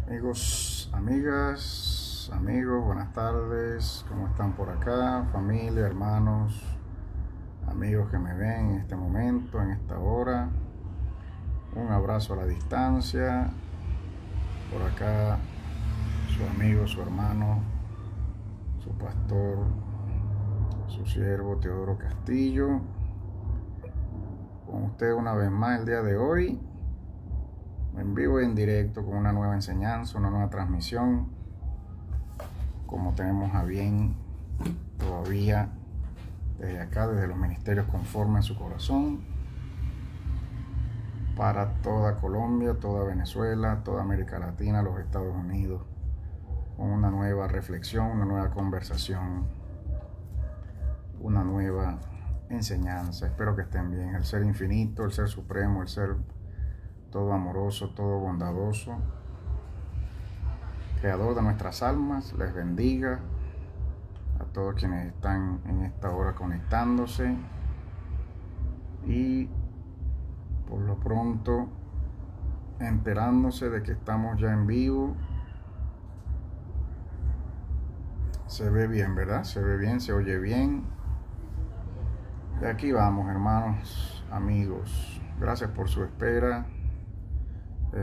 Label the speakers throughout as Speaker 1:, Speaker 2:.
Speaker 1: Amigos, amigas, amigos, buenas tardes. ¿Cómo están por acá? Familia, hermanos, amigos que me ven en este momento, en esta hora. Un abrazo a la distancia. Por acá, su amigo, su hermano, su pastor, su siervo Teodoro Castillo. Con usted una vez más el día de hoy, en vivo y en directo, con una nueva enseñanza, una nueva transmisión, como tenemos a bien todavía desde acá, desde los ministerios conforme a su corazón, para toda Colombia, toda Venezuela, toda América Latina, los Estados Unidos, con una nueva reflexión, una nueva conversación, una nueva enseñanza. Espero que estén bien. El ser infinito, el ser supremo, el ser todo amoroso, todo bondadoso, creador de nuestras almas, les bendiga a todos quienes están en esta hora conectándose, y por lo pronto enterándose de que estamos ya en vivo. Se ve bien, ¿verdad? Se ve bien, se oye bien. De aquí vamos, hermanos, amigos. Gracias por su espera.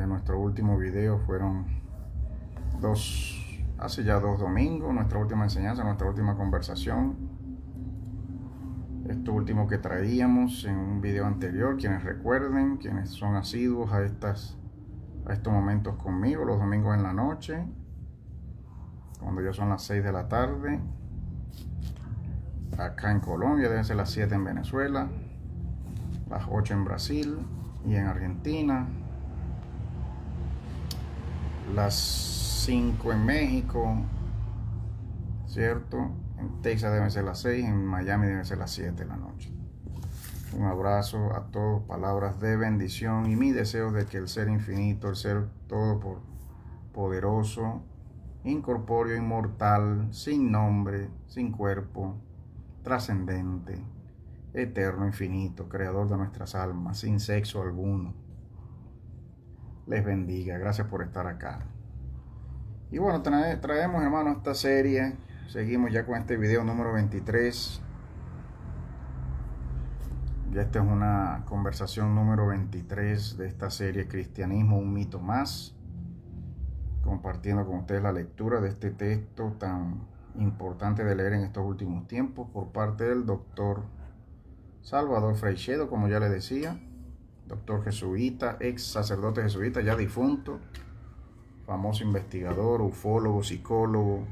Speaker 1: Nuestro último video fueron hace ya 2 domingos, nuestra última enseñanza, nuestra última conversación. Esto último que traíamos en un video anterior, quienes recuerden, quienes son asiduos a estos momentos conmigo, los domingos en la noche, cuando ya son las 6 de la tarde, acá en Colombia, deben ser las 7 en Venezuela, las 8 en Brasil y en Argentina, las 5 en México, ¿cierto? En Texas deben ser las 6, en Miami deben ser las 7 de la noche. Un abrazo a todos, palabras de bendición, y mi deseo de que el ser infinito, el ser todopoderoso, incorpóreo, inmortal, sin nombre, sin cuerpo, trascendente, eterno, infinito, creador de nuestras almas, sin sexo alguno, les bendiga. Gracias por estar acá. Y bueno, traemos, hermanos, esta serie. Seguimos ya con este video número 23. Ya esta es una conversación número 23 de esta serie Cristianismo, un mito más, compartiendo con ustedes la lectura de este texto tan importante de leer en estos últimos tiempos por parte del doctor Salvador Freixedo, como ya le decía, doctor jesuita, ex sacerdote jesuita, ya difunto, famoso investigador, ufólogo, psicólogo,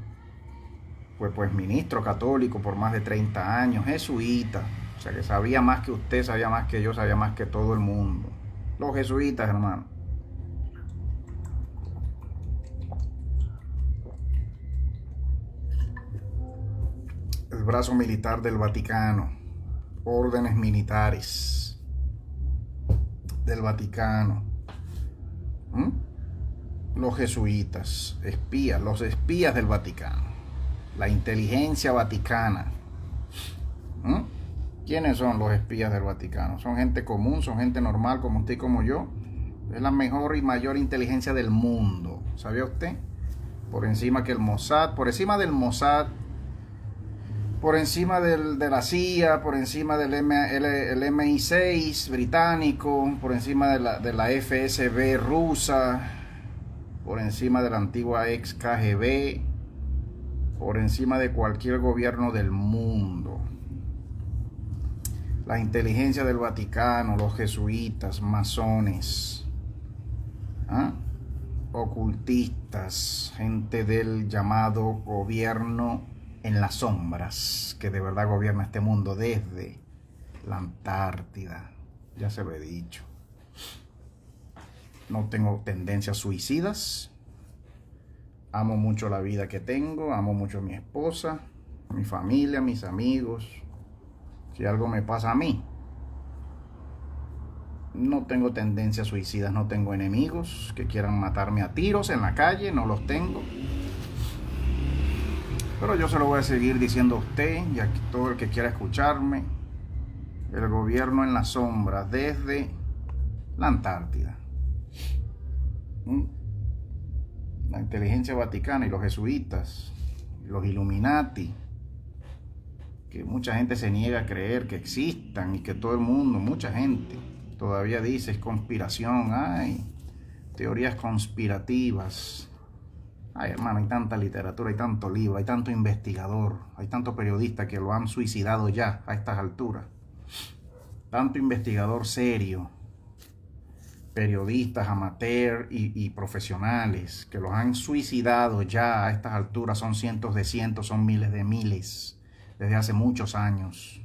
Speaker 1: pues ministro católico por más de 30 años, jesuita, o sea que sabía más que usted, sabía más que yo, sabía más que todo el mundo. Los jesuitas, hermano. El brazo militar del Vaticano, órdenes militares del Vaticano. Los jesuitas, espías, los espías del Vaticano, la inteligencia vaticana. ¿Quiénes son los espías del Vaticano? Son gente común, son gente normal como usted y como yo. Es la mejor y mayor inteligencia del mundo, ¿sabía usted? Por encima que el Mossad, por encima del Mossad, por encima de la CIA, por encima del el MI6 británico, por encima de la FSB rusa, por encima de la antigua ex KGB, por encima de cualquier gobierno del mundo. La inteligencia del Vaticano, los jesuitas, masones, ocultistas, gente del llamado gobierno en las sombras, que de verdad gobierna este mundo desde la Antártida. Ya se lo he dicho. No tengo tendencias suicidas. Amo mucho la vida que tengo, amo mucho a mi esposa, a mi familia, a mis amigos. Si algo me pasa a mí, no tengo tendencias suicidas, no tengo enemigos que quieran matarme a tiros en la calle, no los tengo. Pero yo se lo voy a seguir diciendo a usted y a todo el que quiera escucharme. El gobierno en la sombra desde la Antártida. la inteligencia vaticana y los jesuitas, los Illuminati, que mucha gente se niega a creer que existan y que todo el mundo, mucha gente, todavía dice es conspiración, hay teorías conspirativas. Ay, hermano, hay tanta literatura, hay tanto libro, hay tanto investigador, hay tanto periodista que lo han suicidado ya a estas alturas. Tanto investigador serio, periodistas amateur y profesionales que los han suicidado ya a estas alturas. Son cientos, son miles de miles desde hace muchos años,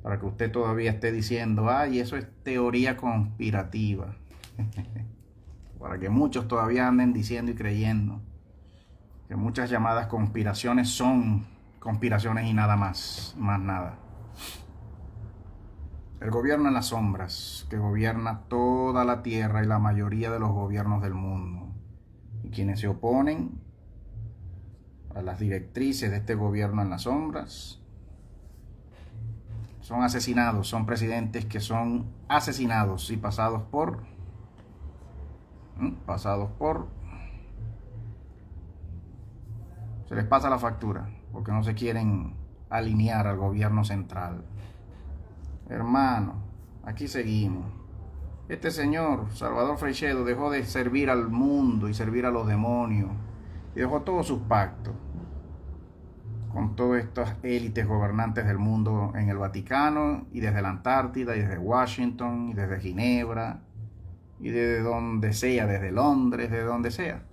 Speaker 1: para que usted todavía esté diciendo, ay, eso es teoría conspirativa. Para que muchos todavía anden diciendo y creyendo que muchas llamadas conspiraciones son conspiraciones y nada más nada. El gobierno en las sombras, que gobierna toda la tierra y la mayoría de los gobiernos del mundo. Y quienes se oponen a las directrices de este gobierno en las sombras son asesinados, son presidentes que son asesinados y pasados por se les pasa la factura porque no se quieren alinear al gobierno central. Hermano, aquí seguimos. Este señor, Salvador Freixedo, dejó de servir al mundo y servir a los demonios y dejó todos sus pactos con todas estas élites gobernantes del mundo en el Vaticano y desde la Antártida y desde Washington y desde Ginebra y desde donde sea, desde Londres, desde donde sea.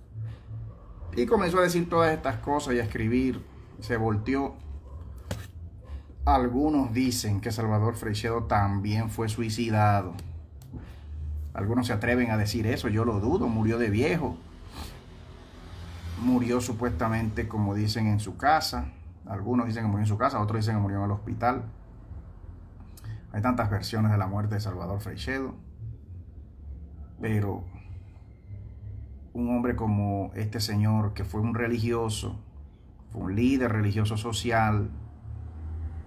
Speaker 1: Y comenzó a decir todas estas cosas y a escribir, se volteó. Algunos dicen que Salvador Freixedo también fue suicidado. Algunos se atreven a decir eso, yo lo dudo, murió de viejo. Murió supuestamente, como dicen, en su casa. Algunos dicen que murió en su casa, otros dicen que murió en el hospital. Hay tantas versiones de la muerte de Salvador Freixedo. Pero un hombre como este señor, que fue un religioso, fue un líder religioso social,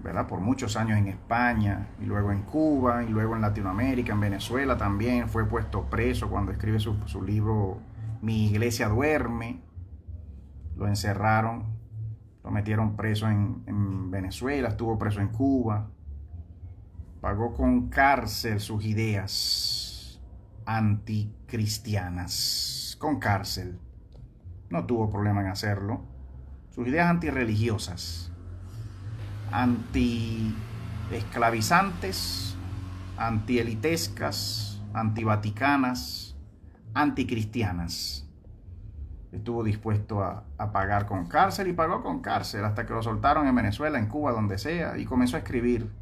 Speaker 1: ¿verdad? Por muchos años en España, y luego en Cuba, y luego en Latinoamérica, en Venezuela también, fue puesto preso cuando escribe su libro Mi Iglesia Duerme. Lo encerraron, lo metieron preso en Venezuela, estuvo preso en Cuba, pagó con cárcel sus ideas anticristianas, con cárcel, no tuvo problema en hacerlo, sus ideas antirreligiosas, antiesclavizantes, antielitescas, antivaticanas, anticristianas. Estuvo dispuesto a pagar con cárcel y pagó con cárcel hasta que lo soltaron en Venezuela, en Cuba, donde sea, y comenzó a escribir.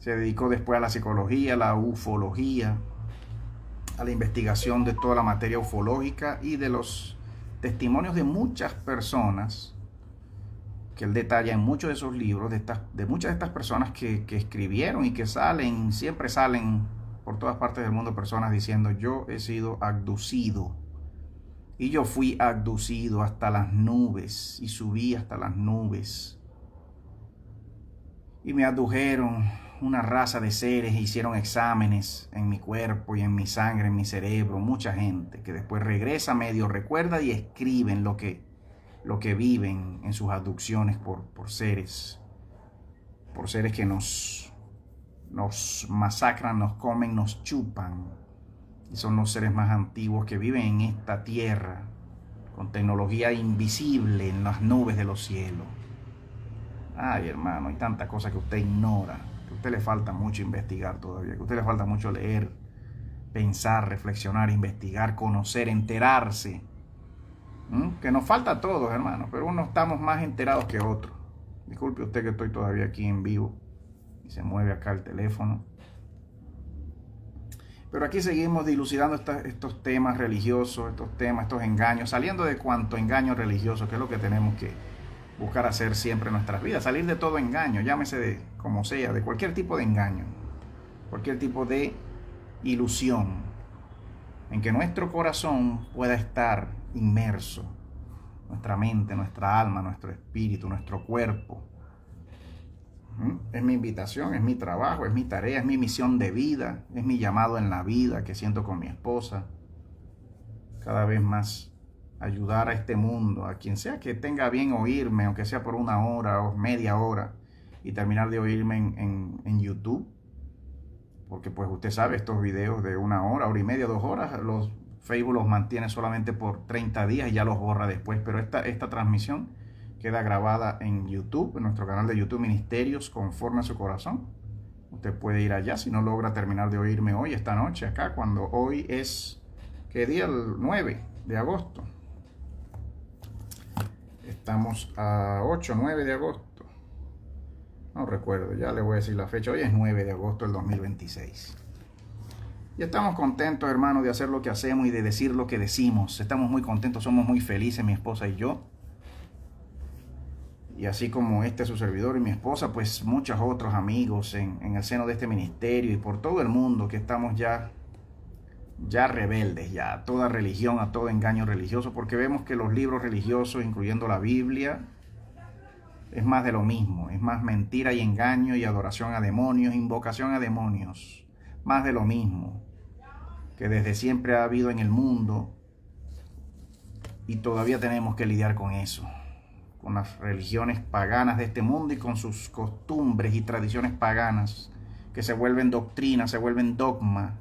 Speaker 1: Se dedicó después a la psicología, a la ufología, a la investigación de toda la materia ufológica y de los testimonios de muchas personas que él detalla en muchos de sus libros, de muchas de estas personas que escribieron y que siempre salen por todas partes del mundo personas diciendo: yo he sido abducido y yo fui abducido hasta las nubes y subí hasta las nubes y me abdujeron una raza de seres e hicieron exámenes en mi cuerpo y en mi sangre, en mi cerebro, mucha gente que después regresa, medio recuerda y escriben lo que viven en sus abducciones por seres que nos masacran, nos comen, nos chupan. Y son los seres más antiguos que viven en esta tierra con tecnología invisible en las nubes de los cielos. Ay, hermano, hay tantas cosas que usted ignora, que a usted le falta mucho investigar todavía, que a usted le falta mucho leer, pensar, reflexionar, investigar, conocer, enterarse. Que nos falta a todos, hermano, pero unos estamos más enterados que otros. Disculpe usted que estoy todavía aquí en vivo y se mueve acá el teléfono. Pero aquí seguimos dilucidando estos temas religiosos, estos engaños, saliendo de cuanto engaño religioso, que es lo que tenemos que buscar hacer siempre en nuestras vidas, salir de todo engaño, llámese de como sea, de cualquier tipo de engaño, cualquier tipo de ilusión, en que nuestro corazón pueda estar inmerso, nuestra mente, nuestra alma, nuestro espíritu, nuestro cuerpo. Es mi invitación, es mi trabajo, es mi tarea, es mi misión de vida, es mi llamado en la vida que siento con mi esposa, cada vez más ayudar a este mundo, a quien sea que tenga bien oírme, aunque sea por 1 hora o media hora, y terminar de oírme en YouTube, porque pues usted sabe, estos videos de 1 hora, hora y media, 2 horas, los Facebook los mantiene solamente por 30 días y ya los borra después, pero esta transmisión queda grabada en YouTube, en nuestro canal de YouTube Ministerios Conforme a su Corazón. Usted puede ir allá si no logra terminar de oírme hoy, esta noche, acá, cuando hoy es, ¿qué día? El 9 de agosto. Estamos a 8, 9 de agosto. No recuerdo, ya le voy a decir la fecha. Hoy es 9 de agosto del 2026. Y estamos contentos, hermanos, de hacer lo que hacemos y de decir lo que decimos. Estamos muy contentos, somos muy felices, mi esposa y yo. Y así como su servidor y mi esposa, pues muchos otros amigos en el seno de este ministerio y por todo el mundo que estamos ya rebeldes, ya a toda religión, a todo engaño religioso, porque vemos que los libros religiosos, incluyendo la Biblia, es más de lo mismo, es más mentira y engaño y adoración a demonios, invocación a demonios, más de lo mismo que desde siempre ha habido en el mundo, y todavía tenemos que lidiar con eso, con las religiones paganas de este mundo y con sus costumbres y tradiciones paganas que se vuelven doctrina, se vuelven dogma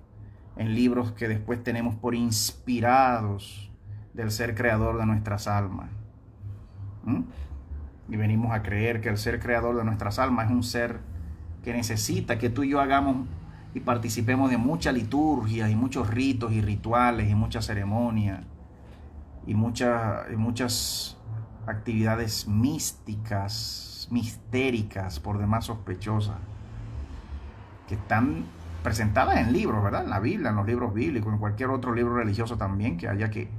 Speaker 1: en libros que después tenemos por inspirados del ser creador de nuestras almas. Y venimos a creer que el ser creador de nuestras almas es un ser que necesita que tú y yo hagamos y participemos de mucha liturgia y muchos ritos y rituales y muchas ceremonias y muchas actividades místicas, mistéricas, por demás sospechosas, que están presentadas en libros, ¿verdad? En la Biblia, en los libros bíblicos, en cualquier otro libro religioso también, que haya que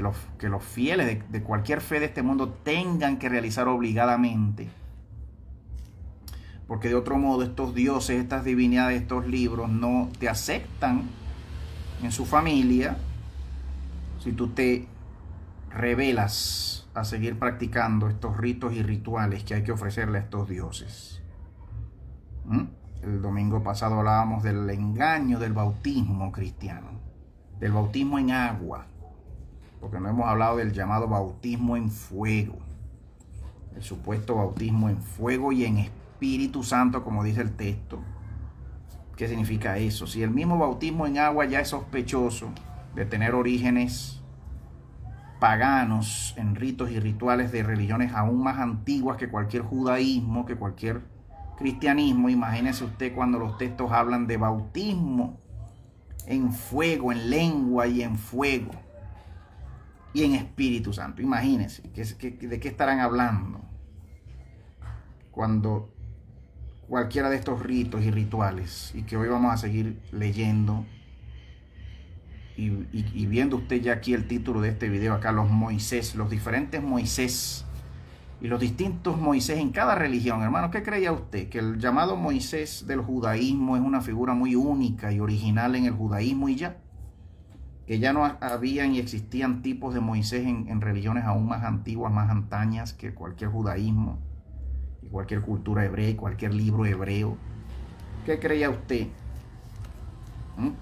Speaker 1: los fieles de cualquier fe de este mundo tengan que realizar obligadamente. Porque de otro modo estos dioses, estas divinidades, estos libros no te aceptan en su familia si tú te rebelas a seguir practicando estos ritos y rituales que hay que ofrecerle a estos dioses. El domingo pasado hablábamos del engaño del bautismo cristiano, del bautismo en agua, porque no hemos hablado del llamado bautismo en fuego, el supuesto bautismo en fuego y en Espíritu Santo, como dice el texto. ¿Qué significa eso? Si el mismo bautismo en agua ya es sospechoso de tener orígenes paganos en ritos y rituales de religiones aún más antiguas que cualquier judaísmo, que cualquier cristianismo, imagínese usted cuando los textos hablan de bautismo en fuego, en lengua y en fuego y en Espíritu Santo. Imagínense, ¿de qué estarán hablando? Cuando cualquiera de estos ritos y rituales, y que hoy vamos a seguir leyendo y viendo usted ya aquí el título de este video, acá los Moisés, los diferentes Moisés y los distintos Moisés en cada religión. Hermano, ¿qué creía usted? Que el llamado Moisés del judaísmo es una figura muy única y original en el judaísmo y ya. Que ya no habían y existían tipos de Moisés en religiones aún más antiguas, más antañas que cualquier judaísmo y cualquier cultura hebrea y cualquier libro hebreo. ¿Qué creía usted?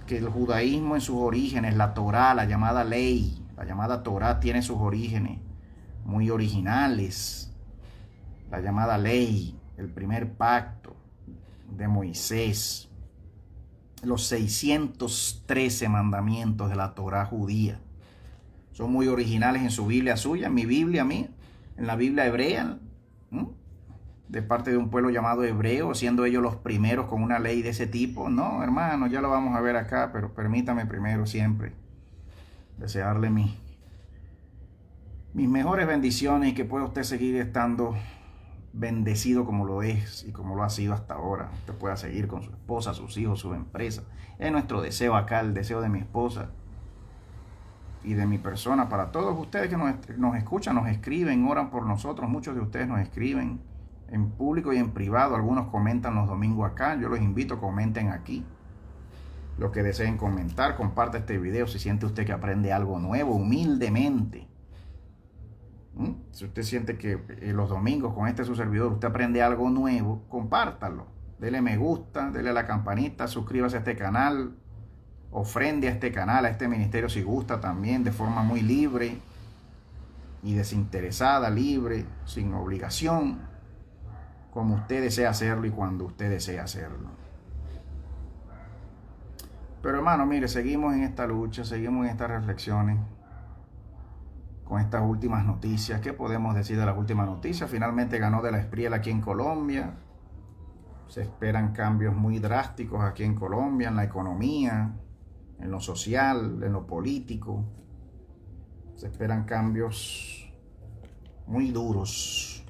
Speaker 1: Que el judaísmo en sus orígenes, la Torá, la llamada ley, la llamada Torá tiene sus orígenes muy originales. La llamada ley, el primer pacto de Moisés, los 613 mandamientos de la Torá judía, son muy originales en su Biblia suya, en mi Biblia mía, en la Biblia hebrea, de parte de un pueblo llamado hebreo, siendo ellos los primeros con una ley de ese tipo. No, hermano, ya lo vamos a ver acá, pero permítame primero siempre desearle mis mejores bendiciones y que pueda usted seguir estando bendecido como lo es y como lo ha sido hasta ahora. Usted pueda seguir con su esposa, sus hijos, su empresa. Es nuestro deseo acá, el deseo de mi esposa y de mi persona, para todos ustedes que nos escuchan, nos escriben, oran por nosotros. Muchos de ustedes nos escriben en público y en privado. Algunos comentan los domingos acá. Yo los invito, comenten aquí lo que deseen comentar. Comparte este video si siente usted que aprende algo nuevo, humildemente. Si usted siente que los domingos con su servidor usted aprende algo nuevo, compártalo. Dele me gusta, dele a la campanita, suscríbase a este canal, ofrende a este canal, a este ministerio si gusta también, de forma muy libre. y desinteresada, libre, sin obligación, como usted desea hacerlo y cuando usted desea hacerlo. Pero hermano, mire, seguimos en esta lucha, seguimos en estas reflexiones, con estas últimas noticias. ¿Qué podemos decir de las últimas noticias? Finalmente ganó de la Espriella aquí en Colombia. Se esperan cambios muy drásticos aquí en Colombia, en la economía, en lo social, en lo político. Se esperan cambios muy duros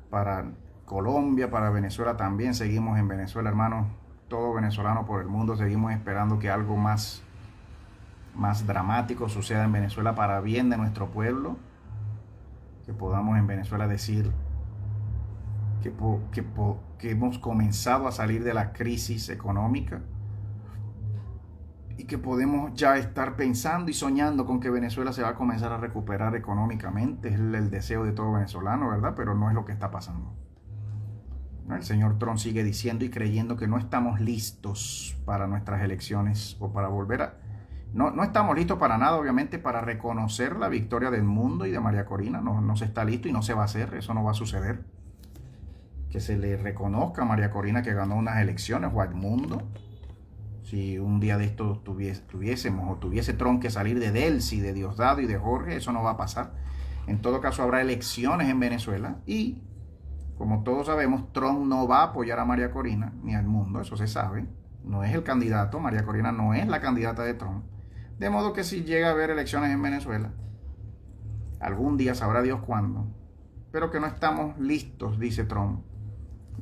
Speaker 1: para Colombia, para Venezuela también. Seguimos en Venezuela, hermanos. Todo venezolano por el mundo seguimos esperando que algo más dramático suceda en Venezuela para bien de nuestro pueblo, que podamos en Venezuela decir que hemos comenzado a salir de la crisis económica y que podemos ya estar pensando y soñando con que Venezuela se va a comenzar a recuperar económicamente. Es el deseo de todo venezolano, ¿verdad? Pero no es lo que está pasando. El señor Trump sigue diciendo y creyendo que no estamos listos para nuestras elecciones o para volver a... No estamos listos para nada, obviamente, para reconocer la victoria del mundo y de María Corina. No se está listo y no se va a hacer, eso no va a suceder. Que se le reconozca a María Corina que ganó unas elecciones o al mundo. Si un día de esto tuviese Trump que salir de Delcy, de Diosdado y de Jorge, eso no va a pasar. En todo caso habrá elecciones en Venezuela y... como todos sabemos, Trump no va a apoyar a María Corina ni al mundo, eso se sabe. No es el candidato, María Corina no es la candidata de Trump. De modo que si llega a haber elecciones en Venezuela, algún día sabrá Dios cuándo, pero que no estamos listos, dice Trump,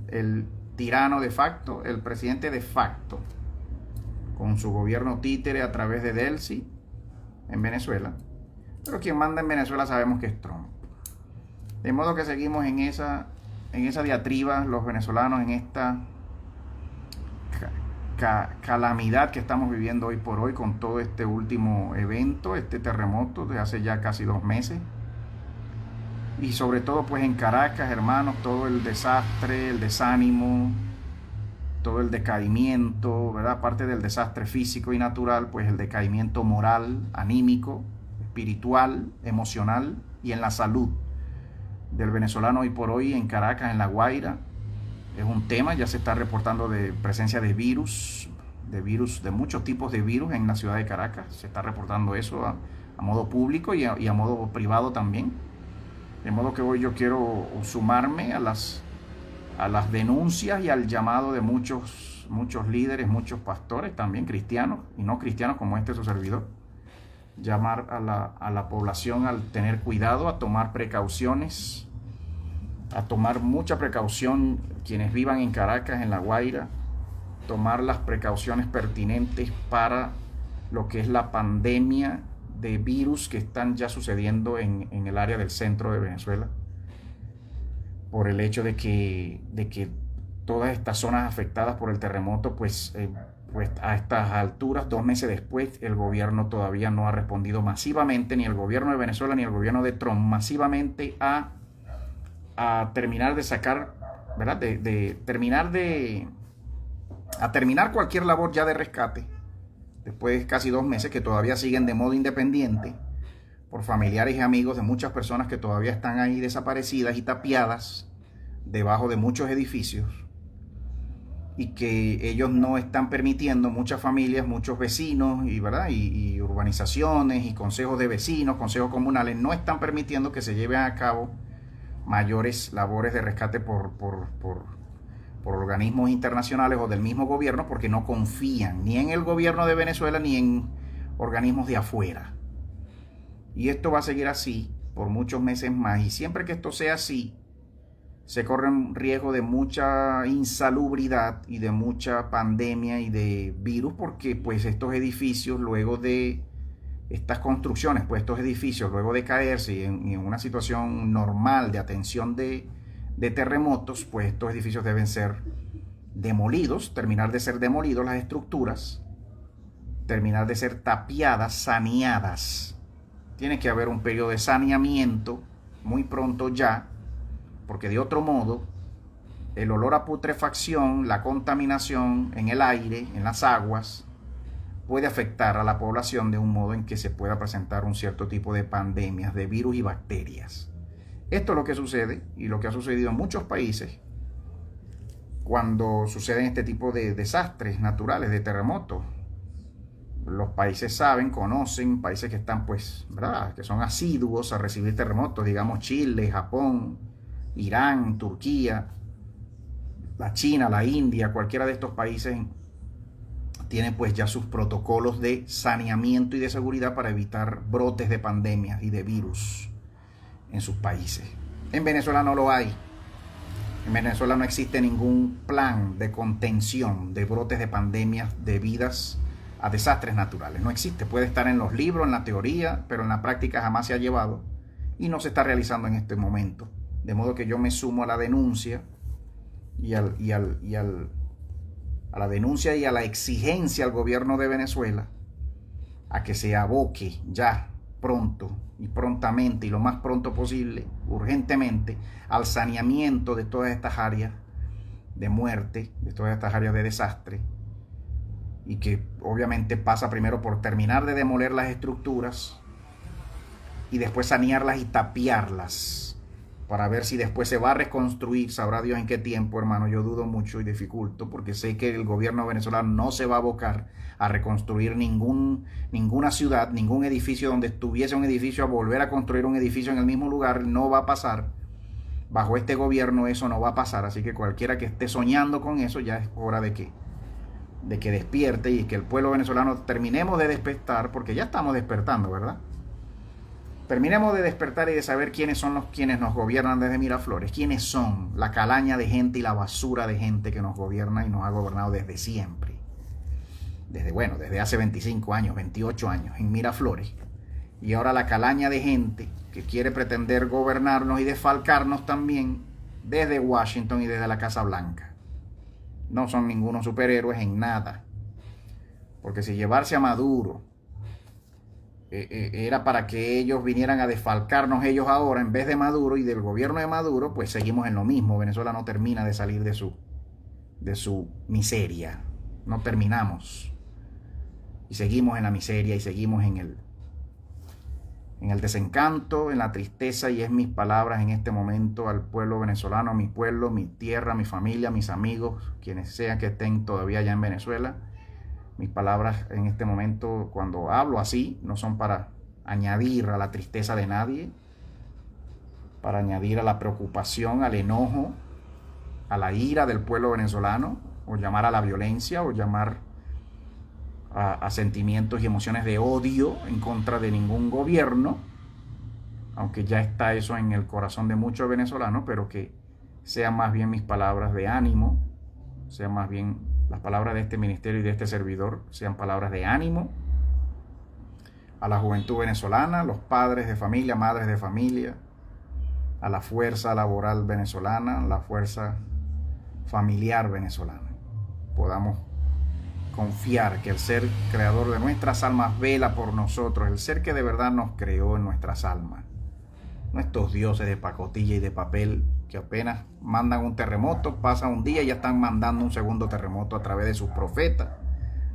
Speaker 1: el tirano de facto, el presidente de facto, con su gobierno títere a través de Delcy en Venezuela. Pero quien manda en Venezuela sabemos que es Trump. De modo que seguimos en esa diatriba, los venezolanos, en esta calamidad que estamos viviendo hoy por hoy con todo este último evento, este terremoto de hace ya casi 2 meses. Y sobre todo pues en Caracas, hermanos, todo el desastre, el desánimo, todo el decaimiento, ¿verdad? Aparte del desastre físico y natural, pues el decaimiento moral, anímico, espiritual, emocional y en la salud del venezolano hoy por hoy en Caracas, en La Guaira. Es un tema, ya se está reportando de presencia de virus, de muchos tipos de virus en la ciudad de Caracas. Se está reportando eso a modo público y a modo privado también. De modo que hoy yo quiero sumarme a las denuncias y al llamado de muchos líderes, muchos pastores también cristianos y no cristianos como su servidor. Llamar a la población al tener cuidado, a tomar precauciones, a tomar mucha precaución quienes vivan en Caracas, en La Guaira, tomar las precauciones pertinentes para lo que es la pandemia de virus que están ya sucediendo en el área del centro de Venezuela, por el hecho de que todas estas zonas afectadas por el terremoto, pues a estas alturas, 2 meses después, el gobierno todavía no ha respondido masivamente, ni el gobierno de Venezuela ni el gobierno de Trump, masivamente a terminar de sacar, ¿verdad? A terminar cualquier labor ya de rescate, después de casi 2 meses que todavía siguen de modo independiente, por familiares y amigos de muchas personas que todavía están ahí desaparecidas y tapiadas debajo de muchos edificios, y que ellos no están permitiendo, muchas familias, muchos vecinos y urbanizaciones y consejos de vecinos, consejos comunales, no están permitiendo que se lleven a cabo mayores labores de rescate por organismos internacionales o del mismo gobierno, porque no confían ni en el gobierno de Venezuela ni en organismos de afuera. Y esto va a seguir así por muchos meses más, y siempre que esto sea así, se corre un riesgo de mucha insalubridad y de mucha pandemia y de virus, porque pues estos edificios, luego de estas construcciones, pues estos edificios, luego de caerse y en una situación normal de atención de terremotos, pues estos edificios deben ser demolidos, terminar de ser demolidos las estructuras, terminar de ser tapiadas, saneadas. Tiene que haber un periodo de saneamiento muy pronto ya, porque de otro modo el olor a putrefacción, la contaminación en el aire, en las aguas, puede afectar a la población de un modo en que se pueda presentar un cierto tipo de pandemias de virus y bacterias. Esto es lo que sucede y lo que ha sucedido en muchos países cuando suceden este tipo de desastres naturales, de terremotos. Los países saben, conocen, países que están, pues, ¿verdad?, que son asiduos a recibir terremotos, digamos Chile, Japón, Irán, Turquía, la China, la India, cualquiera de estos países tiene pues ya sus protocolos de saneamiento y de seguridad para evitar brotes de pandemias y de virus en sus países. En Venezuela no lo hay. En Venezuela no existe ningún plan de contención de brotes de pandemias debidas a desastres naturales. No existe. Puede estar en los libros, en la teoría, pero en la práctica jamás se ha llevado y no se está realizando en este momento. De modo que yo me sumo a la denuncia a la denuncia y a la exigencia al gobierno de Venezuela a que se aboque ya pronto y prontamente y lo más pronto posible, urgentemente, al saneamiento de todas estas áreas de muerte, de todas estas áreas de desastre, y que obviamente pasa primero por terminar de demoler las estructuras y después sanearlas y tapiarlas para ver si después se va a reconstruir. Sabrá Dios en qué tiempo, hermano. Yo dudo mucho y dificulto, porque sé que el gobierno venezolano no se va a abocar a reconstruir ninguna ciudad, ningún edificio donde estuviese un edificio, a volver a construir un edificio en el mismo lugar. No va a pasar. Bajo este gobierno eso no va a pasar. Así que cualquiera que esté soñando con eso, ya es hora de que despierte y que el pueblo venezolano terminemos de despertar, porque ya estamos despertando, ¿verdad? Terminemos de despertar y de saber quiénes son quienes nos gobiernan desde Miraflores, quiénes son la calaña de gente y la basura de gente que nos gobierna y nos ha gobernado desde siempre. Desde hace 25 años, 28 años en Miraflores. Y ahora la calaña de gente que quiere pretender gobernarnos y desfalcarnos también desde Washington y desde la Casa Blanca. No son ningunos superhéroes en nada. Porque si llevarse a Maduro era para que ellos vinieran a desfalcarnos ellos ahora en vez de Maduro y del gobierno de Maduro, pues seguimos en lo mismo. Venezuela no termina de salir de su miseria. No terminamos. Y seguimos en la miseria y seguimos en el desencanto, en la tristeza. Y es mis palabras en este momento al pueblo venezolano, a mi pueblo, mi tierra, mi familia, mis amigos, quienes sean que estén todavía allá en Venezuela. Mis palabras en este momento, cuando hablo así, no son para añadir a la tristeza de nadie, para añadir a la preocupación, al enojo, a la ira del pueblo venezolano, o llamar a la violencia, o llamar a sentimientos y emociones de odio en contra de ningún gobierno, aunque ya está eso en el corazón de muchos venezolanos, pero que sean más bien mis palabras de ánimo, sean más bien las palabras de este ministerio y de este servidor, sean palabras de ánimo a la juventud venezolana, los padres de familia, madres de familia, a la fuerza laboral venezolana, la fuerza familiar venezolana. Podamos confiar que el ser creador de nuestras almas vela por nosotros, el ser que de verdad nos creó en nuestras almas. No estos dioses de pacotilla y de papel que apenas mandan un terremoto, pasa un día y ya están mandando un segundo terremoto a través de sus profetas,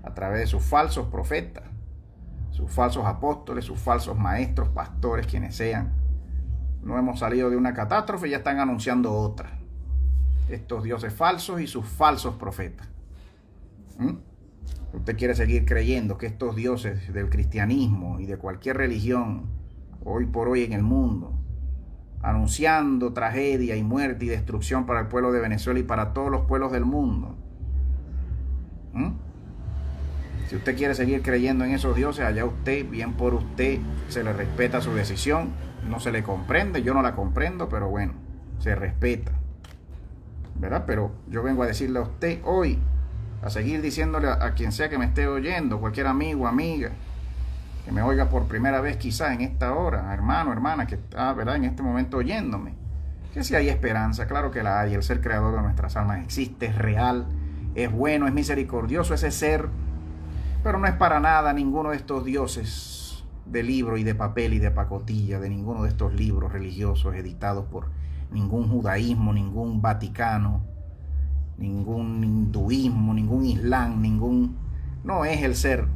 Speaker 1: a través de sus falsos profetas, sus falsos apóstoles, sus falsos maestros, pastores, quienes sean. No hemos salido de una catástrofe y ya están anunciando otra. Estos dioses falsos y sus falsos profetas. Usted quiere seguir creyendo que estos dioses del cristianismo y de cualquier religión, hoy por hoy en el mundo, anunciando tragedia y muerte y destrucción para el pueblo de Venezuela y para todos los pueblos del mundo. Si usted quiere seguir creyendo en esos dioses, allá usted, bien por usted, se le respeta su decisión, no se le comprende, yo no la comprendo, pero bueno, se respeta, ¿verdad? Pero yo vengo a decirle a usted hoy, a seguir diciéndole a quien sea que me esté oyendo, cualquier amigo, amiga, que me oiga por primera vez quizás en esta hora, hermano, hermana, que está, ¿verdad?, en este momento oyéndome, que si hay esperanza, claro que la hay. El ser creador de nuestras almas existe, es real, es bueno, es misericordioso ese ser, pero no es para nada ninguno de estos dioses de libro y de papel y de pacotilla, de ninguno de estos libros religiosos editados por ningún judaísmo, ningún vaticano, ningún hinduismo, ningún islam, no es el ser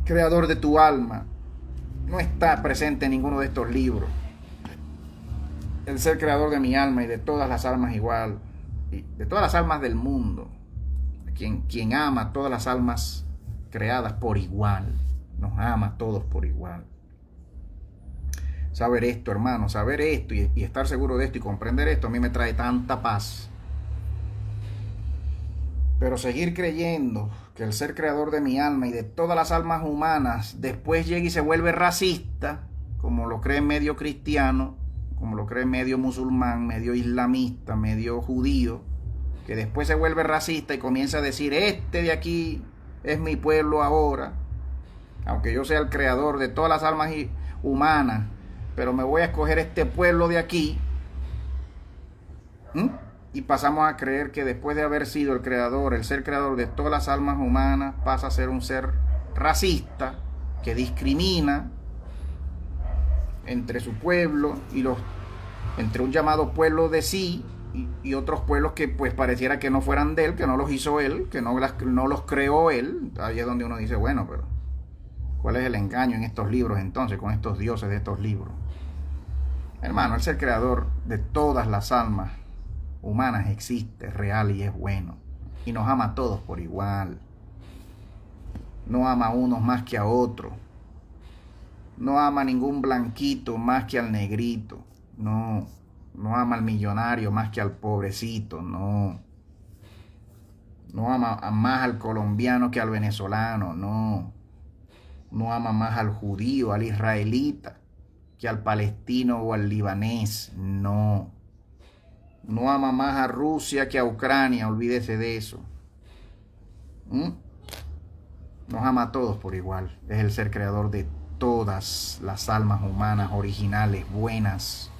Speaker 1: creador de tu alma, no está presente en ninguno de estos libros. El ser creador de mi alma y de todas las almas igual, y de todas las almas del mundo, quien ama a todas las almas creadas por igual, nos ama a todos por igual. Saber esto, hermano, saber esto y estar seguro de esto y comprender esto a mí me trae tanta paz. Pero seguir creyendo que el ser creador de mi alma y de todas las almas humanas después llega y se vuelve racista, como lo cree medio cristiano, como lo cree medio musulmán, medio islamista, medio judío, que después se vuelve racista y comienza a decir, este de aquí es mi pueblo ahora, aunque yo sea el creador de todas las almas humanas, pero me voy a escoger este pueblo de aquí. Y pasamos a creer que después de haber sido el creador, el ser creador de todas las almas humanas, pasa a ser un ser racista, que discrimina entre su pueblo y entre un llamado pueblo de sí y otros pueblos que pues pareciera que no fueran de él, que no los hizo él, que no los creó él. Ahí es donde uno dice, bueno, pero ¿cuál es el engaño en estos libros entonces, con estos dioses de estos libros? Hermano, el ser creador de todas las almas humanas existe, es real y es bueno. Y nos ama a todos por igual. No ama a unos más que a otros. No ama a ningún blanquito más que al negrito. No ama al millonario más que al pobrecito. No ama más al colombiano que al venezolano. No ama más al judío, al israelita, que al palestino o al libanés. No ama más a Rusia que a Ucrania, olvídese de eso. Nos ama a todos por igual. Es el ser creador de todas las almas humanas originales, buenas,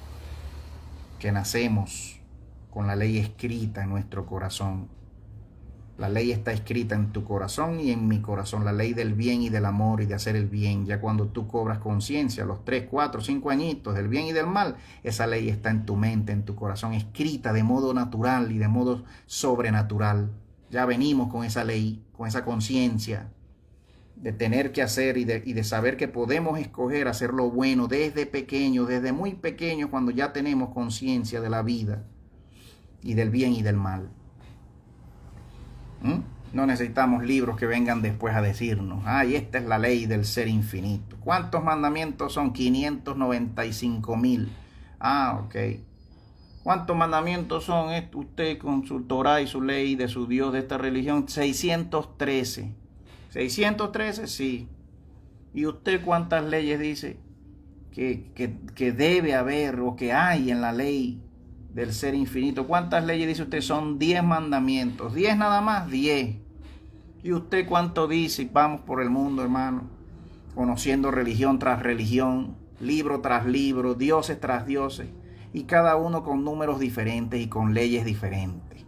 Speaker 1: que nacemos con la ley escrita en nuestro corazón. La ley está escrita en tu corazón y en mi corazón, la ley del bien y del amor y de hacer el bien. Ya cuando tú cobras conciencia, a los 3, 4, 5 añitos del bien y del mal, esa ley está en tu mente, en tu corazón, escrita de modo natural y de modo sobrenatural. Ya venimos con esa ley, con esa conciencia de tener que hacer y de saber que podemos escoger hacer lo bueno desde pequeños, desde muy pequeños, cuando ya tenemos conciencia de la vida y del bien y del mal. No necesitamos libros que vengan después a decirnos, esta es la ley del ser infinito. ¿Cuántos mandamientos son? 595,000. Ok. ¿Cuántos mandamientos son? Usted con su Torah y su ley de su Dios de esta religión, 613. 613, sí. ¿Y usted cuántas leyes dice que debe haber o que hay en la ley del ser infinito? ¿Cuántas leyes dice usted? Son 10 mandamientos. 10 nada más, 10. ¿Y usted cuánto dice? Vamos por el mundo, hermano, conociendo religión tras religión, libro tras libro, dioses tras dioses, y cada uno con números diferentes y con leyes diferentes.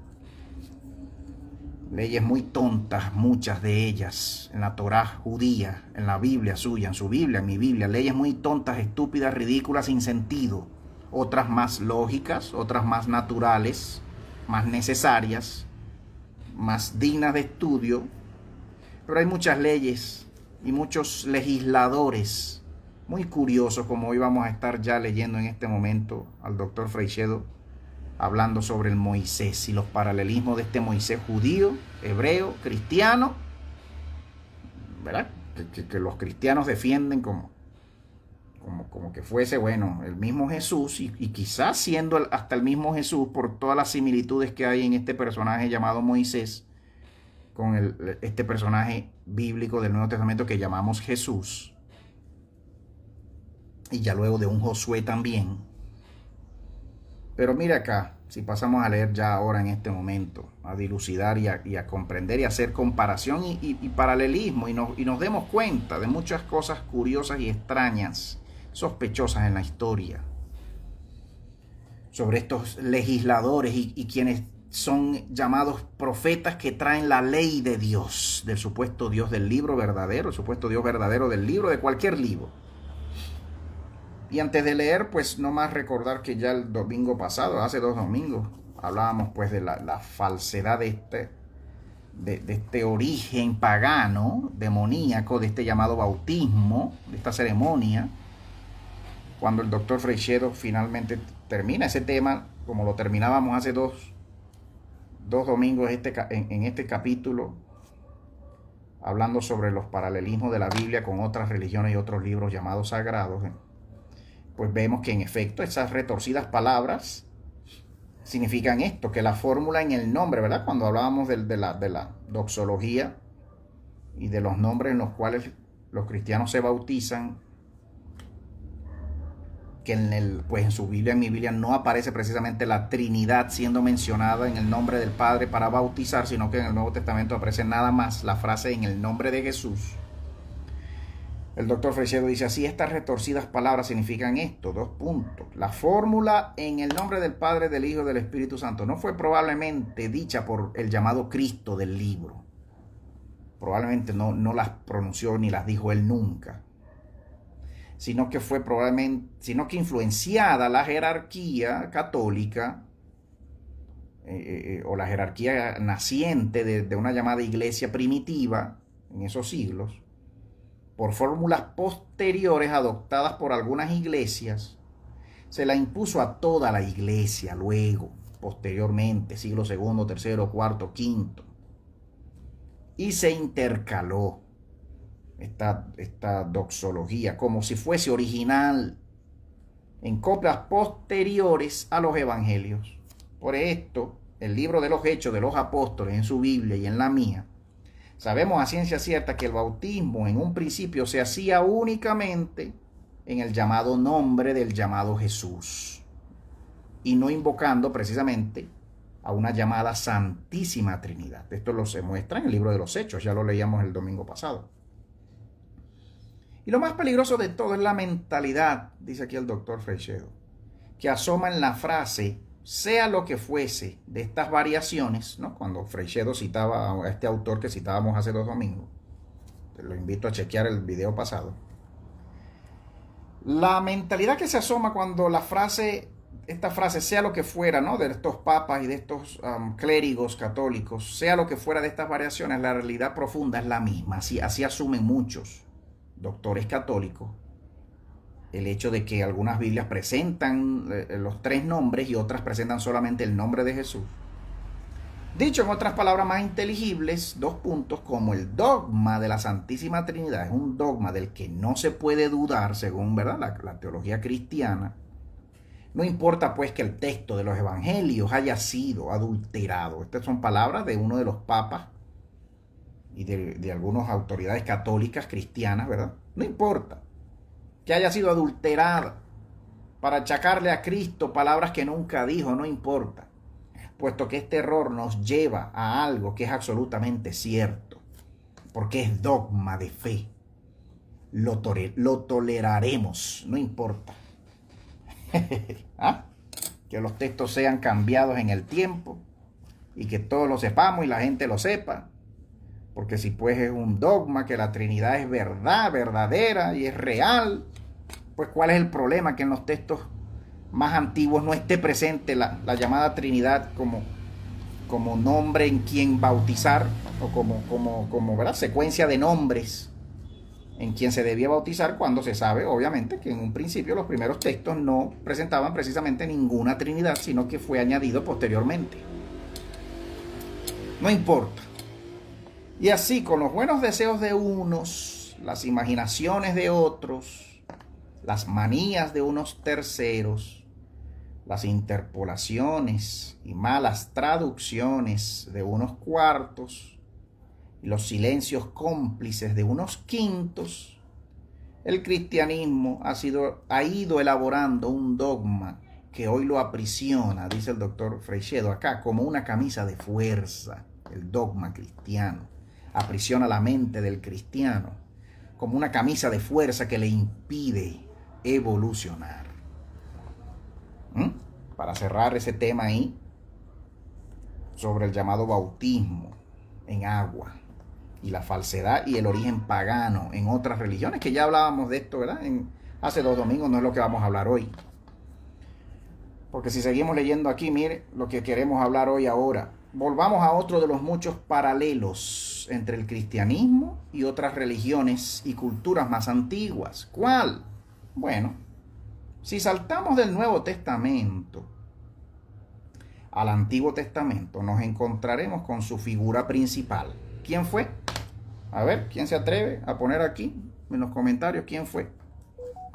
Speaker 1: Leyes muy tontas, muchas de ellas, en la Torá judía, en la Biblia suya, en su Biblia, en mi Biblia. Leyes muy tontas, estúpidas, ridículas, sin sentido. Otras más lógicas, otras más naturales, más necesarias, más dignas de estudio. Pero hay muchas leyes y muchos legisladores muy curiosos, como hoy vamos a estar ya leyendo en este momento al doctor Freixedo, hablando sobre el Moisés y los paralelismos de este Moisés judío, hebreo, cristiano, ¿verdad? Que los cristianos defienden como que fuese, bueno, el mismo Jesús y quizás siendo hasta el mismo Jesús por todas las similitudes que hay en este personaje llamado Moisés con este personaje bíblico del Nuevo Testamento que llamamos Jesús, y ya luego de un Josué también. Pero mira acá, si pasamos a leer ya ahora en este momento, a dilucidar y a comprender y a hacer comparación y paralelismo, y nos demos cuenta de muchas cosas curiosas y extrañas, sospechosas en la historia, sobre estos legisladores y quienes son llamados profetas que traen la ley de Dios, del supuesto Dios del libro verdadero, el supuesto Dios verdadero del libro, de cualquier libro. Y antes de leer, pues no más recordar que ya el domingo pasado, hace 2 domingos, hablábamos pues de la falsedad de de este origen pagano, demoníaco, de este llamado bautismo, de esta ceremonia, cuando el doctor Freixedo finalmente termina ese tema, como lo terminábamos hace dos domingos en este capítulo, hablando sobre los paralelismos de la Biblia con otras religiones y otros libros llamados sagrados, pues vemos que en efecto esas retorcidas palabras significan esto, que la fórmula en el nombre, ¿verdad? Cuando hablábamos de la doxología y de los nombres en los cuales los cristianos se bautizan, que en su Biblia, en mi Biblia, no aparece precisamente la Trinidad siendo mencionada en el nombre del Padre para bautizar, sino que en el Nuevo Testamento aparece nada más la frase en el nombre de Jesús. El doctor Freixedo dice así: estas retorcidas palabras significan esto, 2 puntos. La fórmula en el nombre del Padre, del Hijo y del Espíritu Santo no fue probablemente dicha por el llamado Cristo del libro. Probablemente no las pronunció ni las dijo él nunca. Sino que influenciada la jerarquía católica o la jerarquía naciente de una llamada iglesia primitiva en esos siglos, por fórmulas posteriores adoptadas por algunas iglesias, se la impuso a toda la iglesia luego, posteriormente, siglo II, III, IV, V, y se intercaló esta doxología como si fuese original en copias posteriores a los evangelios. Por esto, el libro de los Hechos de los Apóstoles en su Biblia y en la mía, sabemos a ciencia cierta que el bautismo en un principio se hacía únicamente en el llamado nombre del llamado Jesús y no invocando precisamente a una llamada Santísima Trinidad. Esto se muestra en el libro de los Hechos, ya lo leíamos el domingo pasado. Y lo más peligroso de todo es la mentalidad, dice aquí el doctor Freixedo, que asoma en la frase sea lo que fuese de estas variaciones, ¿no? Cuando Freixedo citaba a este autor que citábamos hace 2 domingos, te lo invito a chequear el video pasado. La mentalidad que se asoma cuando esta frase sea lo que fuera, ¿no? De estos papas y de estos clérigos católicos, sea lo que fuera de estas variaciones, la realidad profunda es la misma. Así asumen muchos doctores católicos el hecho de que algunas Biblias presentan los 3 nombres y otras presentan solamente el nombre de Jesús. Dicho en otras palabras más inteligibles, 2 puntos, como el dogma de la Santísima Trinidad es un dogma del que no se puede dudar según, ¿verdad?, la teología cristiana. No importa pues que el texto de los evangelios haya sido adulterado. Estas son palabras de uno de los papas y de algunas autoridades católicas cristianas, ¿verdad? No importa que haya sido adulterada para achacarle a Cristo palabras que nunca dijo, no importa, puesto que este error nos lleva a algo que es absolutamente cierto, porque es dogma de fe. Lo toleraremos, no importa. ¿Ah? Que los textos sean cambiados en el tiempo y que todos lo sepamos y la gente lo sepa. Porque si pues es un dogma que la Trinidad es verdad, verdadera y es real, pues ¿cuál es el problema? Que en los textos más antiguos no esté presente la llamada Trinidad como nombre en quien bautizar, o como ¿verdad?, secuencia de nombres en quien se debía bautizar, cuando se sabe obviamente que en un principio los primeros textos no presentaban precisamente ninguna Trinidad, sino que fue añadido posteriormente. No importa. Y así, con los buenos deseos de unos, las imaginaciones de otros, las manías de unos terceros, las interpolaciones y malas traducciones de unos cuartos, y los silencios cómplices de unos quintos, el cristianismo ha ido elaborando un dogma que hoy lo aprisiona, dice el doctor Freixedo acá, como una camisa de fuerza. El dogma cristiano aprisiona la mente del cristiano como una camisa de fuerza que le impide evolucionar. Para cerrar ese tema ahí, sobre el llamado bautismo en agua y la falsedad y el origen pagano en otras religiones, que ya hablábamos de esto, ¿verdad?, hace 2 domingos, no es lo que vamos a hablar hoy. Porque si seguimos leyendo aquí, mire lo que queremos hablar hoy ahora. volvamos a otro de los muchos paralelos entre el cristianismo y otras religiones y culturas más antiguas. ¿Cuál? Bueno, si saltamos del Nuevo Testamento al Antiguo Testamento, nos encontraremos con su figura principal. ¿Quién fue? A ver, ¿quién se atreve a poner aquí en los comentarios quién fue?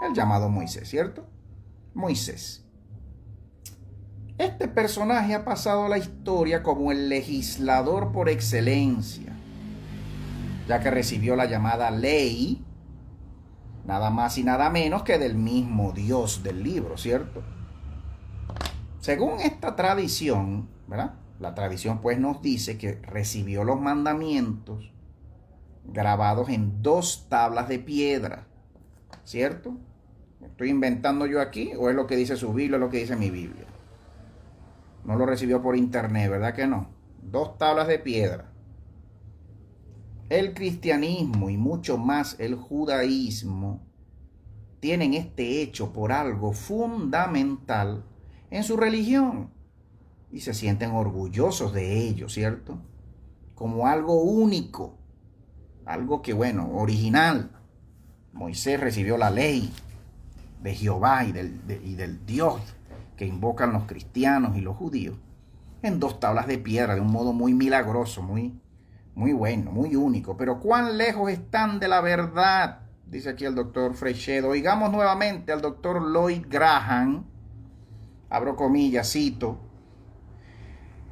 Speaker 1: El llamado Moisés, ¿cierto? Moisés. Este personaje ha pasado a la historia como el legislador por excelencia, ya que recibió la llamada ley, nada más y nada menos que del mismo Dios del libro, ¿cierto? Según esta tradición, ¿verdad? La tradición pues nos dice que recibió los mandamientos grabados en 2 tablas de piedra, ¿cierto? ¿Me estoy inventando yo aquí o es lo que dice su Biblia, es lo que dice mi Biblia? No lo recibió por internet, ¿verdad que no? 2 tablas de piedra. El cristianismo y mucho más el judaísmo tienen este hecho por algo fundamental en su religión y se sienten orgullosos de ello, ¿cierto? Como algo único, algo que, bueno, original. Moisés recibió la ley de Jehová y del Dios que invocan los cristianos y los judíos en 2 tablas de piedra de un modo muy milagroso, muy bueno, muy único. Pero ¿cuán lejos están de la verdad? Dice aquí el doctor Freixedo. Oigamos nuevamente al doctor Lloyd Graham, abro comillas, cito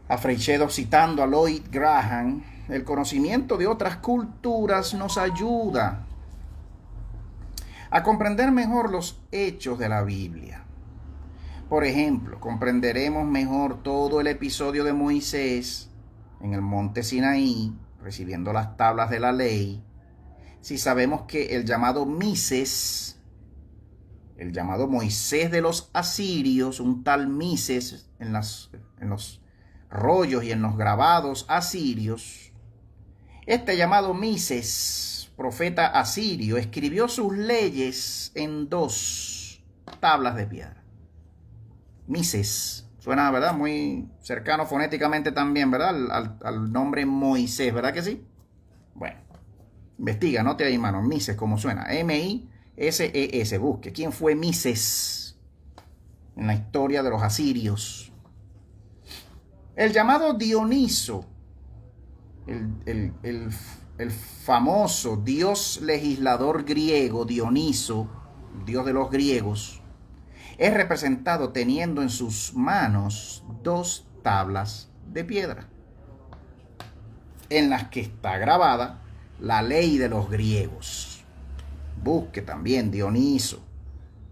Speaker 1: a Freixedo citando a Lloyd Graham: el conocimiento de otras culturas nos ayuda a comprender mejor los hechos de la Biblia. Por ejemplo, comprenderemos mejor todo el episodio de Moisés en el monte Sinaí, recibiendo las tablas de la ley, si sabemos que el llamado Mises, el llamado Moisés de los asirios, un tal Mises en los rollos y en los grabados asirios, este llamado Mises, profeta asirio, escribió sus leyes en 2 tablas de piedra. Mises, suena, ¿verdad? Muy cercano fonéticamente también, ¿verdad? Al nombre Moisés, ¿verdad que sí? Bueno, investiga, note ahí, mano, Mises, ¿cómo suena? M-I-S-E-S, busque. ¿Quién fue Mises en la historia de los asirios? El llamado Dioniso, el famoso dios legislador griego, Dioniso, dios de los griegos, es representado teniendo en sus manos 2 tablas de piedra, en las que está grabada la ley de los griegos. Busque también Dioniso,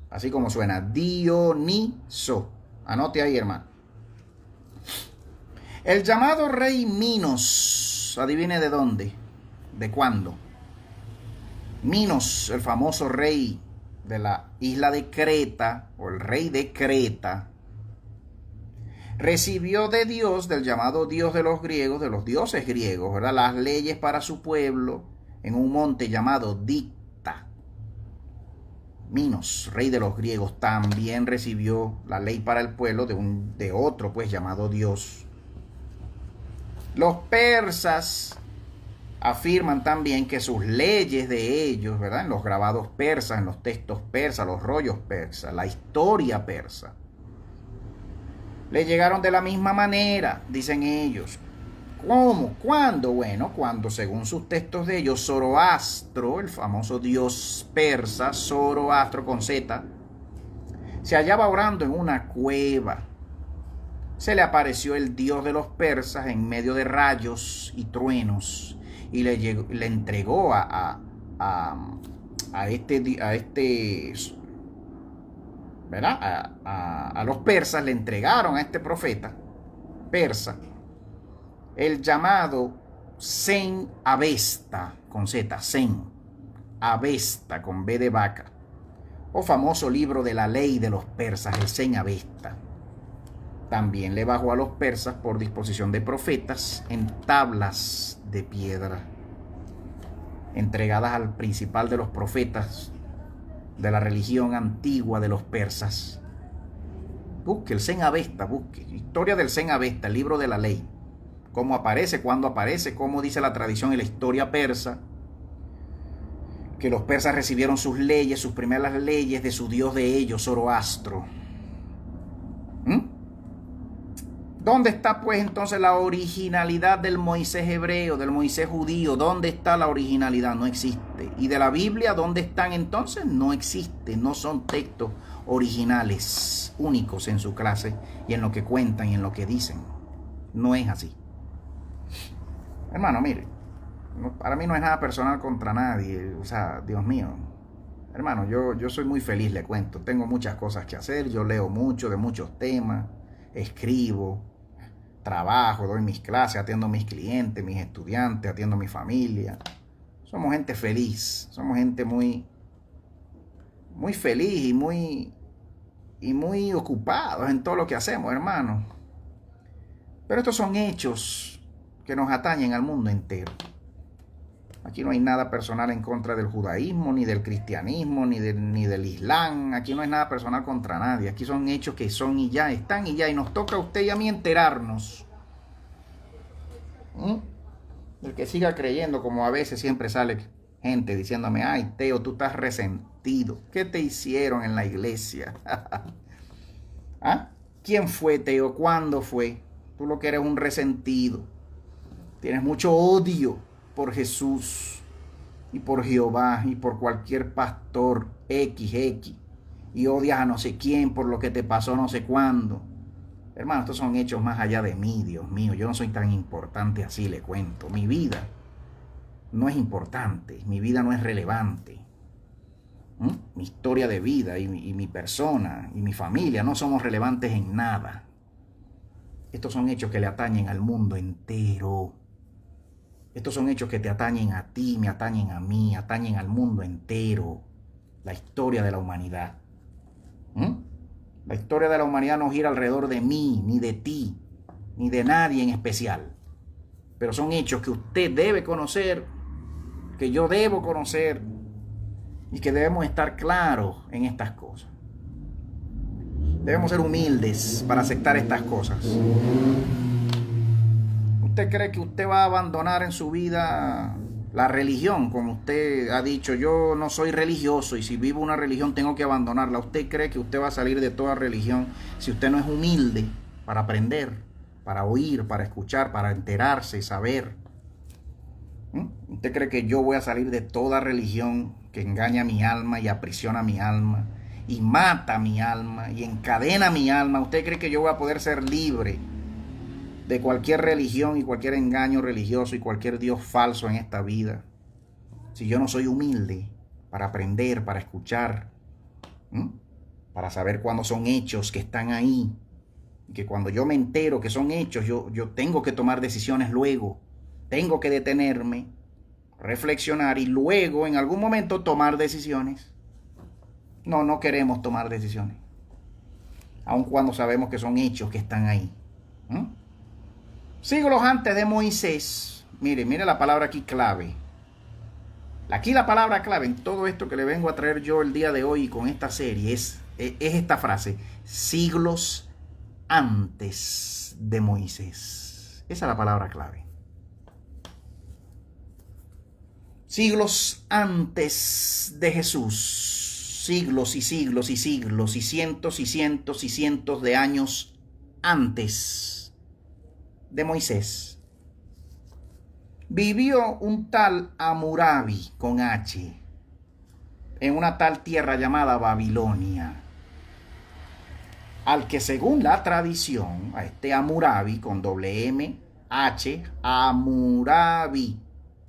Speaker 1: así como suena, Dioniso. Anote ahí, hermano. El llamado rey Minos, adivine de dónde, de cuándo. Minos, el famoso rey de la isla de Creta, o el rey de Creta, recibió de Dios, del llamado Dios de los griegos, de los dioses griegos, ¿verdad?, las leyes para su pueblo en un monte llamado Dicta. Minos, rey de los griegos, también recibió la ley para el pueblo de otro, pues, llamado Dios. Los persas afirman también que sus leyes de ellos, ¿verdad?, en los grabados persas, en los textos persas, los rollos persas, la historia persa, le llegaron de la misma manera, dicen ellos. ¿Cómo? ¿Cuándo? Bueno, cuando según sus textos de ellos, Zoroastro, el famoso dios persa, Zoroastro con Z, se hallaba orando en una cueva. Se le apareció el dios de los persas en medio de rayos y truenos y le entregó a ¿verdad? A los persas le entregaron a este profeta persa el llamado Zen Avesta, con Z, Zen Avesta, con B de vaca, o famoso libro de la ley de los persas, el Zen Avesta. También le bajó a los persas por disposición de profetas en tablas de piedra, entregadas al principal de los profetas de la religión antigua de los persas. Busque el Zen Avesta, busque Historia del Zen Avesta, el libro de la ley, cómo aparece, cuándo aparece, cómo dice la tradición y la historia persa, que los persas recibieron sus leyes, sus primeras leyes de su dios de ellos, Zoroastro. ¿Dónde está pues entonces la originalidad del Moisés hebreo, del Moisés judío? ¿Dónde está la originalidad? No existe. ¿Y de la Biblia dónde están entonces? No existe. No son textos originales, únicos en su clase y en lo que cuentan y en lo que dicen. No es así. Hermano, mire, para mí no es nada personal contra nadie. O sea, Dios mío. Hermano, yo soy muy feliz, le cuento. Tengo muchas cosas que hacer. Yo leo mucho de muchos temas. Escribo. Trabajo, doy mis clases, atiendo a mis clientes, mis estudiantes, atiendo a mi familia. Somos gente feliz, somos gente muy feliz y muy ocupados en todo lo que hacemos, hermano. Pero estos son hechos que nos atañen al mundo entero. Aquí no hay nada personal en contra del judaísmo, ni del cristianismo, ni del islam. Aquí no hay nada personal contra nadie. Aquí son hechos que son y ya, están y ya. Y nos toca a usted y a mí enterarnos. El que siga creyendo, como a veces siempre sale gente diciéndome, ay, Teo, tú estás resentido. ¿Qué te hicieron en la iglesia? ¿Ah? ¿Quién fue, Teo? ¿Cuándo fue? Tú lo que eres un resentido. Tienes mucho odio por Jesús y por Jehová y por cualquier pastor XX y odias a no sé quién por lo que te pasó no sé cuándo. Hermano, estos son hechos más allá de mí, Dios mío. Yo no soy tan importante así, le cuento. Mi vida no es importante, mi vida no es relevante. Mi historia de vida y mi persona y mi familia no somos relevantes en nada. Estos son hechos que le atañen al mundo entero. Estos son hechos que te atañen a ti, me atañen a mí, atañen al mundo entero. La historia de la humanidad. La historia de la humanidad no gira alrededor de mí, ni de ti, ni de nadie en especial. Pero son hechos que usted debe conocer, que yo debo conocer, y que debemos estar claros en estas cosas. Debemos ser humildes para aceptar estas cosas. ¿Usted cree que usted va a abandonar en su vida la religión? Como usted ha dicho, yo no soy religioso y si vivo una religión tengo que abandonarla. ¿Usted cree que usted va a salir de toda religión si usted no es humilde para aprender, para oír, para escuchar, para enterarse y saber? ¿Usted cree que yo voy a salir de toda religión que engaña mi alma y aprisiona mi alma y mata mi alma y encadena mi alma? ¿Usted cree que yo voy a poder ser libre de cualquier religión y cualquier engaño religioso y cualquier Dios falso en esta vida si yo no soy humilde para aprender, para escuchar, para saber cuándo son hechos que están ahí, y que cuando yo me entero que son hechos, yo tengo que tomar decisiones luego, tengo que detenerme, reflexionar y luego en algún momento tomar decisiones? No queremos tomar decisiones, aun cuando sabemos que son hechos que están ahí. Siglos antes de Moisés, mire la palabra aquí clave. Aquí la palabra clave en todo esto que le vengo a traer yo el día de hoy con esta serie es esta frase: siglos antes de Moisés. Esa es la palabra clave. Siglos antes de Jesús. Siglos y siglos y siglos y cientos y cientos y cientos de años antes de Moisés vivió un tal Hammurabi con H en una tal tierra llamada Babilonia, al que según la tradición, a este Hammurabi con doble M, H, Hammurabi,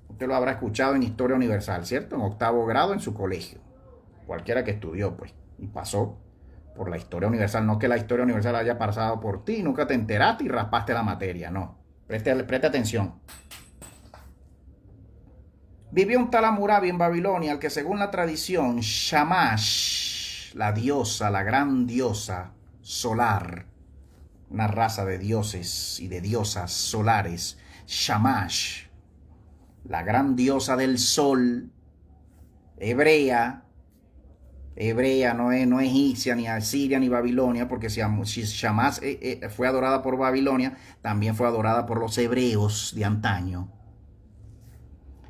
Speaker 1: usted lo habrá escuchado en Historia Universal, ¿cierto? En 8º grado en su colegio, cualquiera que estudió pues y pasó por la Historia Universal. No que la Historia Universal haya pasado por ti, nunca te enteraste y raspaste la materia, no. Preste atención. Vivió un tal Hammurabi en Babilonia, al que según la tradición, Shamash, la diosa, la gran diosa solar, una raza de dioses y de diosas solares, Shamash, la gran diosa del sol, hebrea, hebrea, no egipcia, ni asiria, ni babilonia, porque si Shamash fue adorada por Babilonia, también fue adorada por los hebreos de antaño.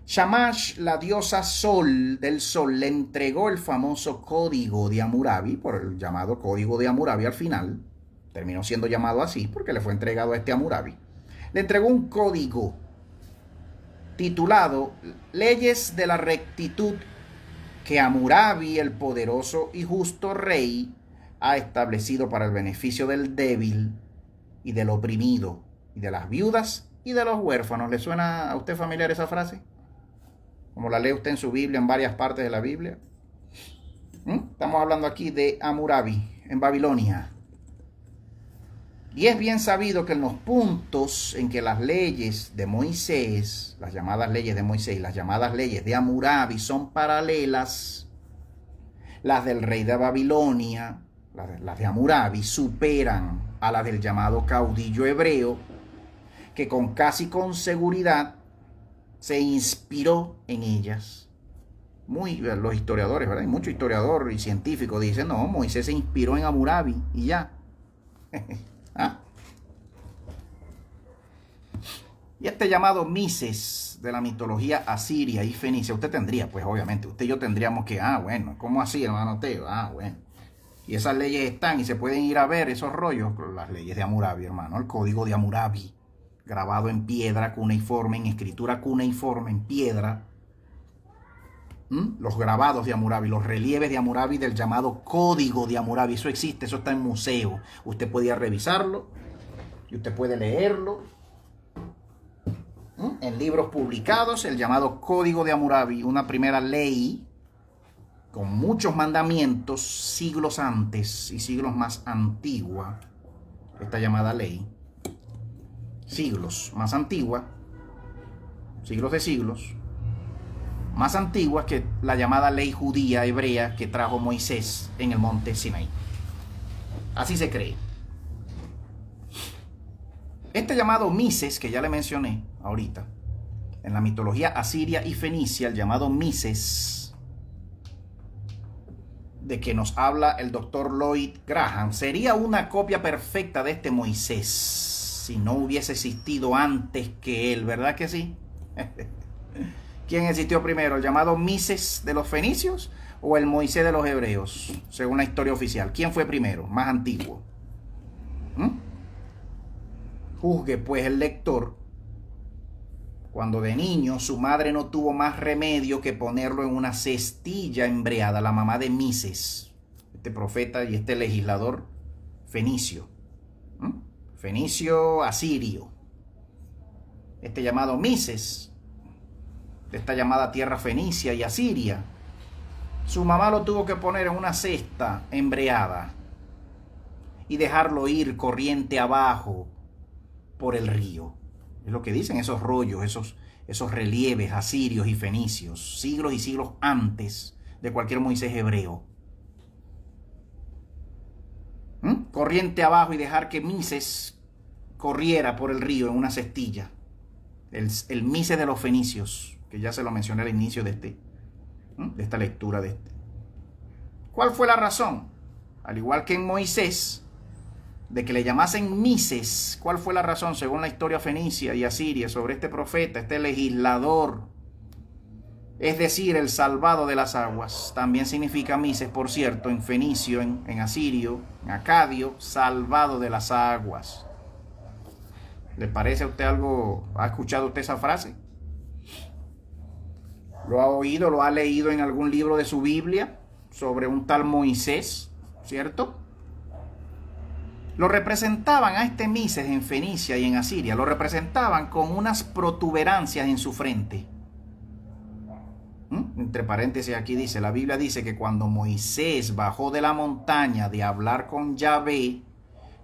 Speaker 1: Shamash, la diosa Sol del Sol, le entregó el famoso código de Hammurabi, por el llamado código de Hammurabi al final. Terminó siendo llamado así porque le fue entregado a este Hammurabi. Le entregó un código titulado Leyes de la Rectitud que Hammurabi, el poderoso y justo rey, ha establecido para el beneficio del débil y del oprimido, y de las viudas y de los huérfanos. ¿Le suena a usted familiar esa frase? Como la lee usted en su Biblia, en varias partes de la Biblia. Estamos hablando aquí de Hammurabi, en Babilonia. Y es bien sabido que en los puntos en que las leyes de Moisés, las llamadas leyes de Moisés y las llamadas leyes de Hammurabi son paralelas, las del rey de Babilonia, las de Hammurabi, superan a las del llamado caudillo hebreo, que con seguridad se inspiró en ellas. Los historiadores, ¿verdad? Hay muchos historiadores y científicos dicen, no, Moisés se inspiró en Hammurabi y ya. ¿Ah? Y este llamado Mises de la mitología asiria y fenicia, usted tendría, pues obviamente, usted y yo tendríamos que, bueno, ¿cómo así, hermano Teo? Bueno. Y esas leyes están y se pueden ir a ver esos rollos, las leyes de Hammurabi, hermano, el código de Hammurabi, grabado en piedra cuneiforme, en escritura cuneiforme, en piedra. Los grabados de Hammurabi, los relieves de Hammurabi del llamado código de Hammurabi, eso existe, eso está en museo. Usted puede ir a revisarlo y usted puede leerlo. En libros publicados, el llamado código de Hammurabi, una primera ley con muchos mandamientos siglos antes y siglos más antigua, esta llamada ley, siglos más antigua, siglos de siglos, más antigua que la llamada ley judía hebrea que trajo Moisés en el monte Sinaí. Así se cree. Este llamado Mises, que ya le mencioné ahorita, en la mitología asiria y fenicia, el llamado Mises, de que nos habla el doctor Lloyd Graham, sería una copia perfecta de este Moisés, si no hubiese existido antes que él, ¿verdad que sí? ¿Quién existió primero, el llamado Mises de los fenicios o el Moisés de los hebreos, según la historia oficial? ¿Quién fue primero, más antiguo? Juzgue pues el lector cuando de niño su madre no tuvo más remedio que ponerlo en una cestilla embreada, la mamá de Mises, este profeta y este legislador fenicio, fenicio asirio, este llamado Mises, de esta llamada tierra fenicia y asiria. Su mamá lo tuvo que poner en una cesta embreada y dejarlo ir corriente abajo por el río. Es lo que dicen esos rollos, esos relieves asirios y fenicios, siglos y siglos antes de cualquier Moisés hebreo. Corriente abajo y dejar que Mises corriera por el río en una cestilla. El Mises de los fenicios, que ya se lo mencioné al inicio de esta lectura de este. ¿Cuál fue la razón? Al igual que en Moisés, de que le llamasen Mises. ¿Cuál fue la razón, según la historia fenicia y asiria, sobre este profeta, este legislador? Es decir, el salvado de las aguas. También significa Mises, por cierto, en fenicio, en asirio, en acadio, salvado de las aguas. ¿Le parece a usted algo? ¿Ha escuchado usted esa frase? ¿Lo ha oído? ¿Lo ha leído en algún libro de su Biblia sobre un tal Moisés? ¿Cierto? Lo representaban a este Mises en Fenicia y en Asiria, lo representaban con unas protuberancias en su frente. Entre paréntesis aquí dice, la Biblia dice que cuando Moisés bajó de la montaña de hablar con Yahvé,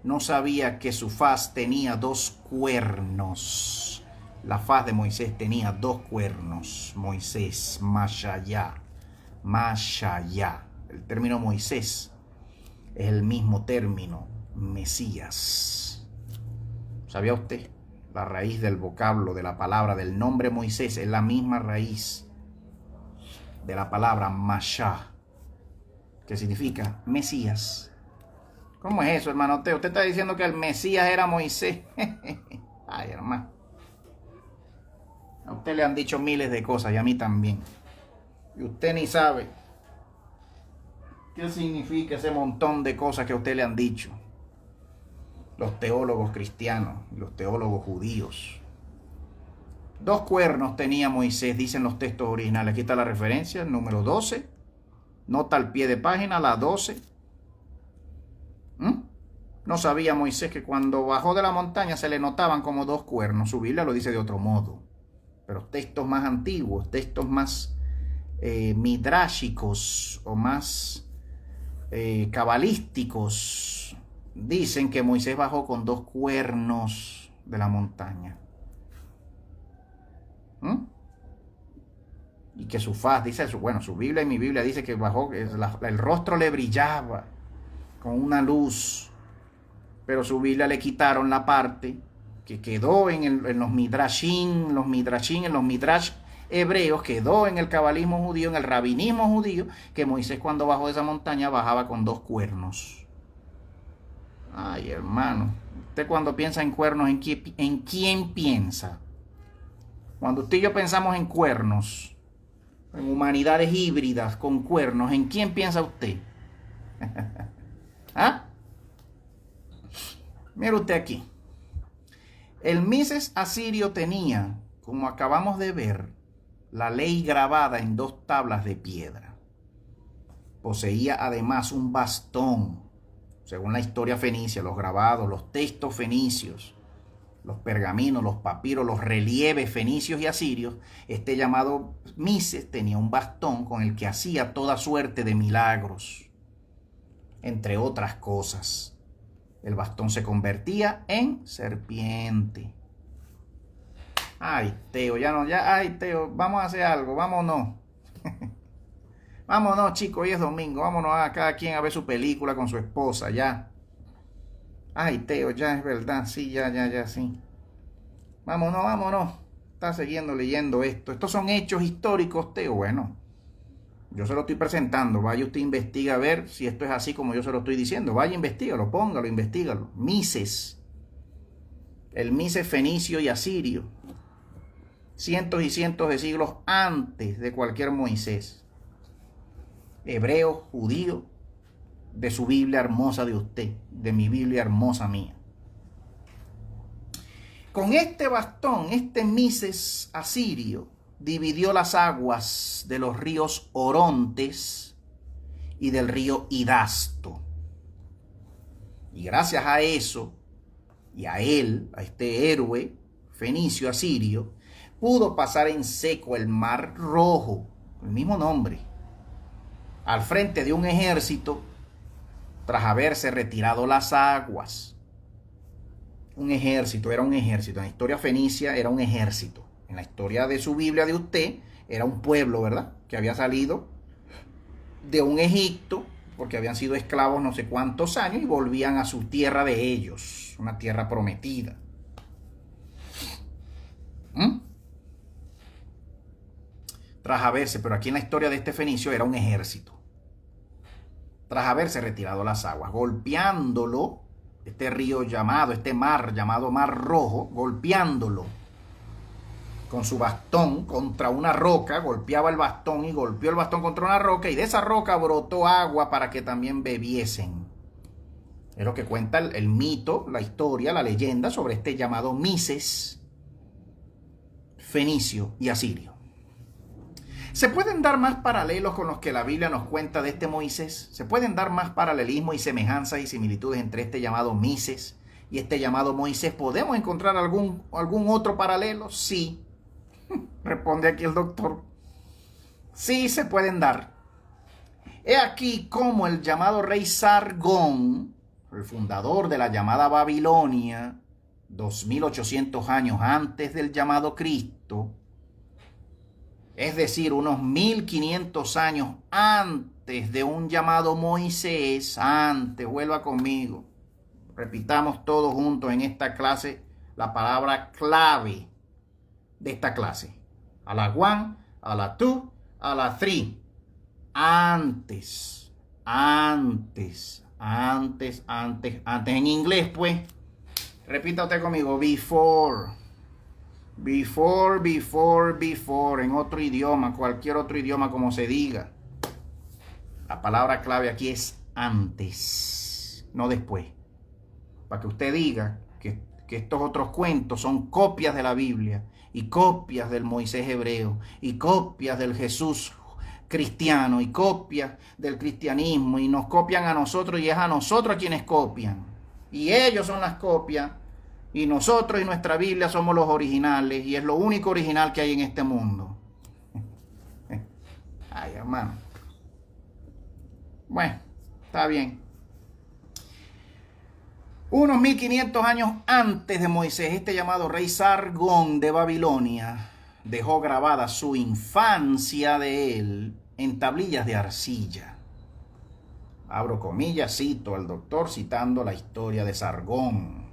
Speaker 1: no sabía que su faz tenía 2 cuernos. La faz de Moisés tenía 2 cuernos. Moisés, Mashayá. El término Moisés es el mismo término Mesías. ¿Sabía usted? La raíz del vocablo, de la palabra, del nombre Moisés es la misma raíz de la palabra Mashá, que significa Mesías. ¿Cómo es eso, hermano Teo? Usted está diciendo que el Mesías era Moisés. Ay, hermano. A usted le han dicho miles de cosas y a mí también. Y usted ni sabe qué significa ese montón de cosas que a usted le han dicho los teólogos cristianos y los teólogos judíos. 2 cuernos tenía Moisés, dicen los textos originales. Aquí está la referencia, número 12. Nota al pie de página, la 12. No sabía Moisés que cuando bajó de la montaña se le notaban como 2 cuernos. Su Biblia lo dice de otro modo. Pero textos más antiguos, textos más midráshicos o más cabalísticos, dicen que Moisés bajó con 2 cuernos de la montaña. Y que su faz, dice, su Biblia y mi Biblia dice que bajó, el rostro le brillaba con una luz, pero su Biblia le quitaron la parte que quedó en los midrashim, en los midrash hebreos, quedó en el cabalismo judío, en el rabinismo judío, que Moisés cuando bajó de esa montaña bajaba con 2 cuernos. Ay, hermano, usted cuando piensa en cuernos, ¿en quién piensa? Cuando usted y yo pensamos en cuernos, en humanidades híbridas con cuernos, ¿en quién piensa usted? ¿Ah? Mire usted aquí. El Mises asirio tenía, como acabamos de ver, la ley grabada en 2 tablas de piedra. Poseía además un bastón, según la historia fenicia, los grabados, los textos fenicios, los pergaminos, los papiros, los relieves fenicios y asirios. Este llamado Mises tenía un bastón con el que hacía toda suerte de milagros, entre otras cosas. El bastón se convertía en serpiente. Ay, Teo, ay, Teo, vamos a hacer algo, vámonos. Vámonos, chicos, hoy es domingo, vámonos a cada quien a ver su película con su esposa, ya. Ay, Teo, ya es verdad, sí, ya, sí. Vámonos. Está siguiendo leyendo esto. Estos son hechos históricos, Teo. Bueno, yo se lo estoy presentando. Vaya usted investiga a ver si esto es así como yo se lo estoy diciendo. Vaya, investígalo, póngalo, investígalo. Mises. El Mises fenicio y asirio. Cientos y cientos de siglos antes de cualquier Moisés. Hebreo, judío, de su Biblia hermosa de usted, de mi Biblia hermosa mía. Con este bastón, este Mises asirio dividió las aguas de los ríos Orontes y del río Hidasto. Y gracias a eso, y a él, a este héroe fenicio asirio, pudo pasar en seco el Mar Rojo, el mismo nombre, al frente de un ejército tras haberse retirado las aguas. Un ejército, era un ejército. En la historia fenicia era un ejército. En la historia de su Biblia de usted, era un pueblo, ¿verdad? Que había salido de un Egipto, porque habían sido esclavos no sé cuántos años y volvían a su tierra de ellos, una tierra prometida. Tras haberse, pero aquí en la historia de este fenicio era un ejército. Tras haberse retirado las aguas, golpeándolo, este río llamado, este mar llamado Mar Rojo, golpeándolo con su bastón contra una roca, golpeaba el bastón y golpeó el bastón contra una roca y de esa roca brotó agua para que también bebiesen. Es lo que cuenta el mito, la historia, la leyenda sobre este llamado Mises fenicio y asirio. ¿Se pueden dar más paralelos con los que la Biblia nos cuenta de este Moisés? ¿Se pueden dar más paralelismo y semejanzas y similitudes entre este llamado Mises y este llamado Moisés? ¿Podemos encontrar algún otro paralelo? Sí. Responde aquí el doctor. Sí, se pueden dar. He aquí cómo el llamado rey Sargón, el fundador de la llamada Babilonia, 2800 años antes del llamado Cristo, es decir, unos 1500 años antes de un llamado Moisés, vuelva conmigo, repitamos todos juntos en esta clase la palabra clave de esta clase. A la one, a la two, a la three. Antes. Antes. En inglés, pues. Repita usted conmigo. Before. En otro idioma, cualquier otro idioma, como se diga. La palabra clave aquí es antes, no después. Para que usted diga que estos otros cuentos son copias de la Biblia y copias del Moisés hebreo y copias del Jesús cristiano y copias del cristianismo, y nos copian a nosotros, y es a nosotros a quienes copian. Y ellos son las copias, y nosotros y nuestra Biblia somos los originales, y es lo único original que hay en este mundo. Ay, hermano. Bueno, está bien. Unos 1500 años antes de Moisés, este llamado rey Sargón de Babilonia dejó grabada su infancia de él en tablillas de arcilla. Abro comillas, cito al doctor citando la historia de Sargón.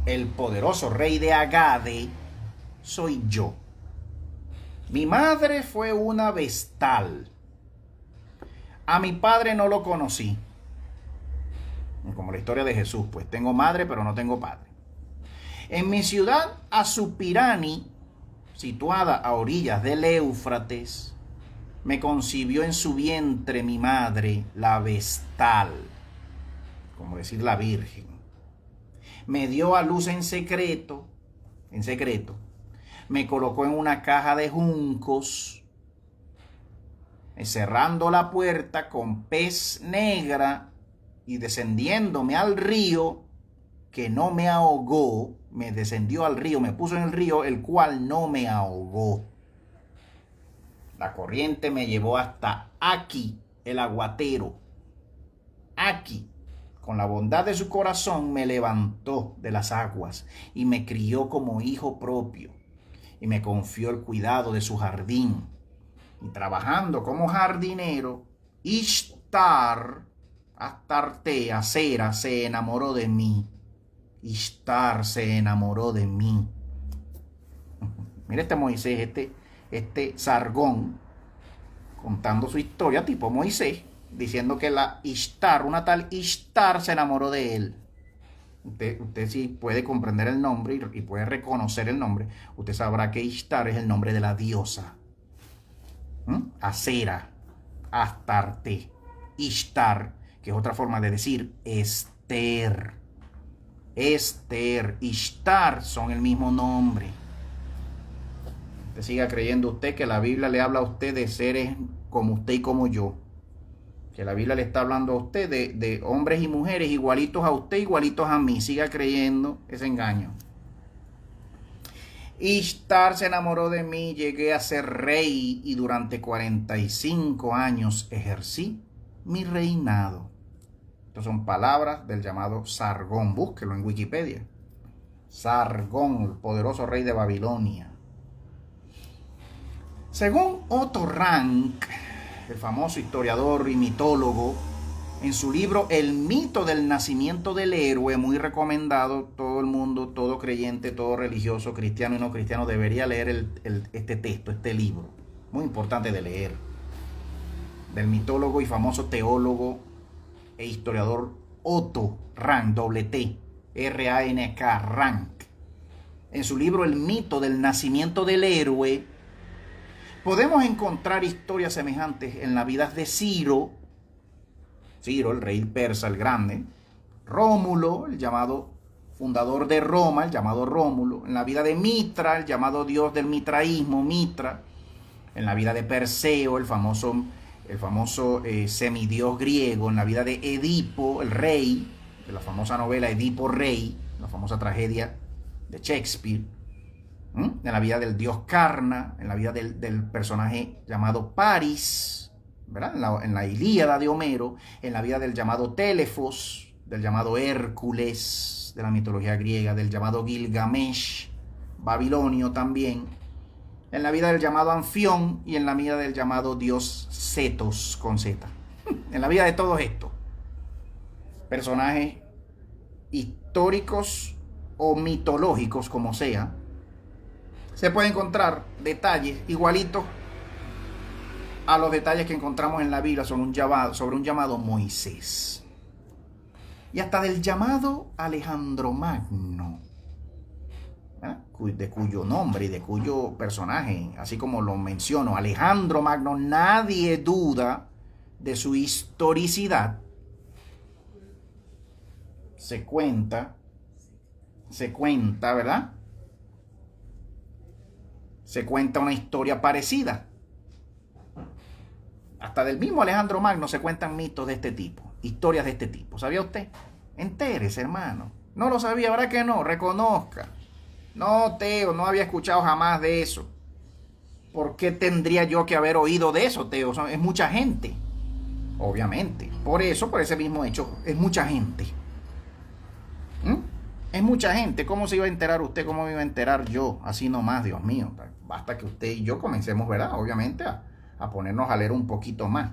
Speaker 1: El poderoso rey de Agade soy yo. Mi madre fue una vestal. A mi padre no lo conocí. Como la historia de Jesús, pues tengo madre pero no tengo padre. En mi ciudad Asupirani, situada a orillas del Éufrates, me concibió en su vientre mi madre, la vestal, como decir la virgen. Me dio a luz en secreto, me colocó en una caja de juncos, cerrando la puerta con pez negra y descendiéndome al río, que no me ahogó, me descendió al río, me puso en el río, el cual no me ahogó. La corriente me llevó hasta aquí, el aguatero. Aquí, con la bondad de su corazón, me levantó de las aguas y me crió como hijo propio, y me confió el cuidado de su jardín. Y trabajando como jardinero, Astarte, Acera, se enamoró de mí. Ishtar se enamoró de mí. Mira este Moisés, este Sargón, contando su historia tipo Moisés, diciendo que la Ishtar, una tal Ishtar, se enamoró de él. Usted sí puede comprender el nombre y puede reconocer el nombre. Usted sabrá que Ishtar es el nombre de la diosa. Acera, Astarte, Ishtar, que es otra forma de decir Esther. Esther, Ishtar son el mismo nombre. Usted siga creyendo usted que la Biblia le habla a usted de seres como usted y como yo. Que la Biblia le está hablando a usted de hombres y mujeres igualitos a usted, igualitos a mí. Siga creyendo ese engaño. Ishtar se enamoró de mí, llegué a ser rey y durante 45 años ejercí mi reinado. Estas son palabras del llamado Sargón. Búsquelo en Wikipedia. Sargón, el poderoso rey de Babilonia. Según Otto Rank, el famoso historiador y mitólogo, en su libro El mito del nacimiento del héroe, muy recomendado, todo el mundo, todo creyente, todo religioso, cristiano y no cristiano, debería leer este texto, este libro. Muy importante de leer. Del mitólogo y famoso teólogo e historiador Otto Rank, doble T, R-A-N-K, Rank. En su libro El mito del nacimiento del héroe, podemos encontrar historias semejantes en la vida de Ciro, el rey persa el grande, Rómulo, el llamado fundador de Roma, el llamado Rómulo, en la vida de Mitra, el llamado dios del mitraísmo, Mitra, en la vida de Perseo, el famoso semidios griego, en la vida de Edipo, el rey, de la famosa novela Edipo Rey, la famosa tragedia de Shakespeare, en la vida del dios Karna, en la vida del personaje llamado Paris, ¿verdad? En la Ilíada de Homero, en la vida del llamado Telefos, del llamado Hércules, de la mitología griega, del llamado Gilgamesh, babilonio también, en la vida del llamado Anfión y en la vida del llamado dios Cetos con Z. En la vida de todos estos personajes históricos o mitológicos, como sea, se puede encontrar detalles igualitos a los detalles que encontramos en la Biblia sobre un llamado Moisés. Y hasta del llamado Alejandro Magno, de cuyo nombre y de cuyo personaje, así como lo menciono, Alejandro Magno, nadie duda de su historicidad. Se cuenta, ¿verdad? Se cuenta una historia parecida. Hasta del mismo Alejandro Magno se cuentan mitos de este tipo, historias de este tipo. ¿Sabía usted? Entérese, hermano. No lo sabía, ¿verdad que no? Reconozca. No, Teo, no había escuchado jamás de eso. ¿Por qué tendría yo que haber oído de eso, Teo? Es mucha gente. Obviamente. Por eso, por ese mismo hecho, es mucha gente. Es mucha gente. ¿Cómo se iba a enterar usted? ¿Cómo me iba a enterar yo? Así nomás, Dios mío. Basta que usted y yo comencemos, ¿verdad? Obviamente a ponernos a leer un poquito más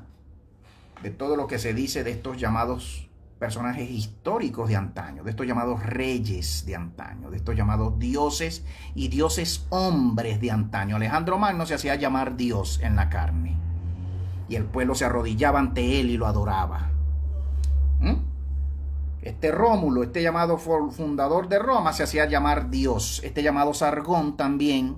Speaker 1: de todo lo que se dice de estos llamados personajes históricos de antaño, de estos llamados reyes de antaño, de estos llamados dioses y dioses hombres de antaño. Alejandro Magno se hacía llamar Dios en la carne y el pueblo se arrodillaba ante él y lo adoraba. Este Rómulo, este llamado fundador de Roma, se hacía llamar Dios. Este llamado Sargón también.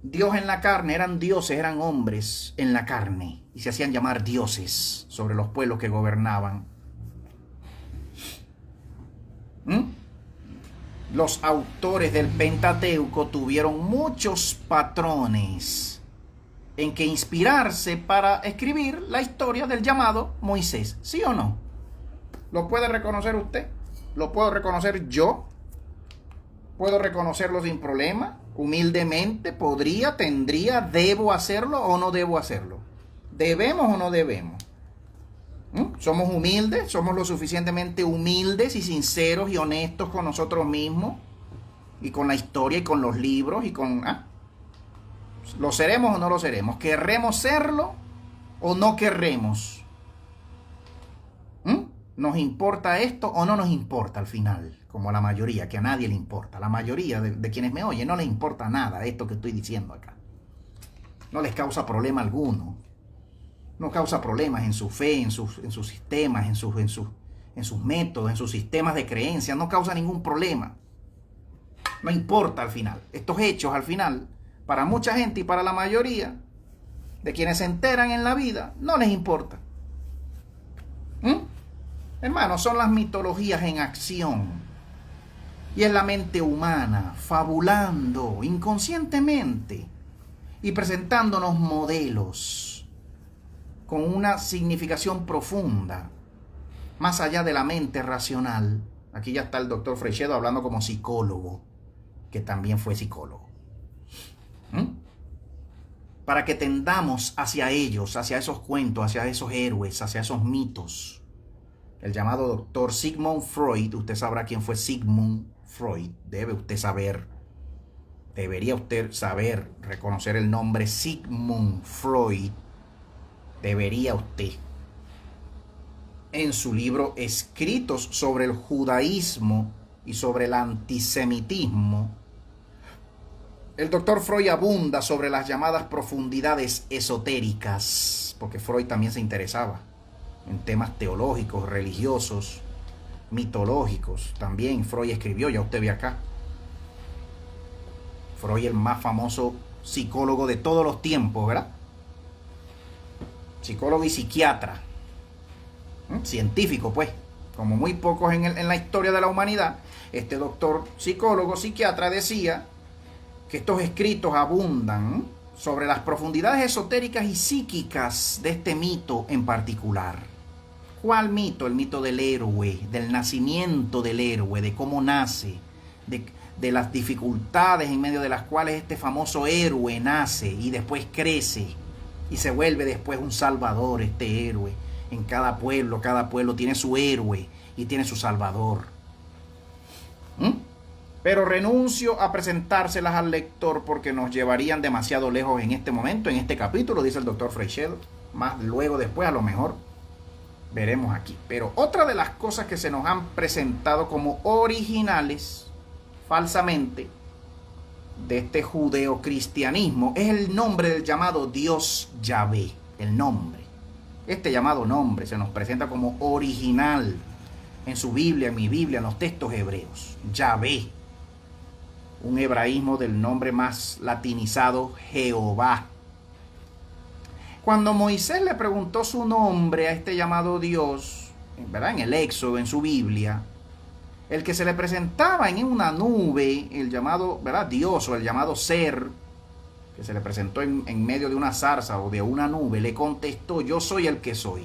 Speaker 1: Dios en la carne, eran dioses, eran hombres en la carne y se hacían llamar dioses sobre los pueblos que gobernaban. Los autores del Pentateuco tuvieron muchos patrones en que inspirarse para escribir la historia del llamado Moisés. ¿Sí o no? ¿Lo puede reconocer usted? ¿Lo puedo reconocer yo? ¿Puedo reconocerlo sin problema? Humildemente, podría, tendría, debo hacerlo o no debo hacerlo. ¿Debemos o no debemos? ¿Somos humildes? ¿Somos lo suficientemente humildes y sinceros y honestos con nosotros mismos? Y con la historia y con los libros y con... ¿Lo seremos o no lo seremos? ¿Querremos serlo o no querremos? ¿Nos importa esto o no nos importa al final? Como a la mayoría, que a nadie le importa. La mayoría de quienes me oyen no les importa nada esto que estoy diciendo acá. No les causa problema alguno. No causa problemas en su fe, en sus sistemas, en sus métodos, en sus sistemas de creencias. No causa ningún problema. No importa al final. Estos hechos al final, para mucha gente y para la mayoría de quienes se enteran en la vida, no les importa. Hermanos, son las mitologías en acción. Y es la mente humana fabulando inconscientemente y presentándonos modelos con una significación profunda, más allá de la mente racional. Aquí ya está el doctor Freixedo hablando como psicólogo, que también fue psicólogo. Para que tendamos hacia ellos, hacia esos cuentos, hacia esos héroes, hacia esos mitos. El llamado doctor Sigmund Freud, usted sabrá quién fue Sigmund Freud, debería usted saber, reconocer el nombre Sigmund Freud, debería usted. En su libro Escritos sobre el judaísmo y sobre el antisemitismo, el doctor Freud abunda sobre las llamadas profundidades esotéricas, porque Freud también se interesaba en temas teológicos, religiosos, mitológicos. También Freud escribió, ya usted ve acá. Freud, el más famoso psicólogo de todos los tiempos, ¿verdad? Psicólogo y psiquiatra. Científico, pues. Como muy pocos en la historia de la humanidad. Este doctor psicólogo, psiquiatra decía que estos escritos abundan sobre las profundidades esotéricas y psíquicas de este mito en particular. ¿Cuál mito? El mito del héroe, del nacimiento del héroe, de cómo nace, de las dificultades en medio de las cuales este famoso héroe nace y después crece y se vuelve después un salvador, este héroe. En cada pueblo tiene su héroe y tiene su salvador. Pero renuncio a presentárselas al lector porque nos llevarían demasiado lejos en este momento, en este capítulo, dice el doctor Freixedo. Más luego, después, a lo mejor veremos aquí. Pero otra de las cosas que se nos han presentado como originales, falsamente, de este judeocristianismo es el nombre del llamado Dios Yahvé, el nombre. Este llamado nombre se nos presenta como original en su Biblia, en mi Biblia, en los textos hebreos. Yahvé, un hebraísmo del nombre más latinizado, Jehová. Cuando Moisés le preguntó su nombre a este llamado Dios, ¿verdad?, en el Éxodo, en su Biblia, el que se le presentaba en una nube, el llamado, ¿verdad?, Dios, o el llamado ser, que se le presentó en medio de una zarza o de una nube, le contestó: yo soy el que soy.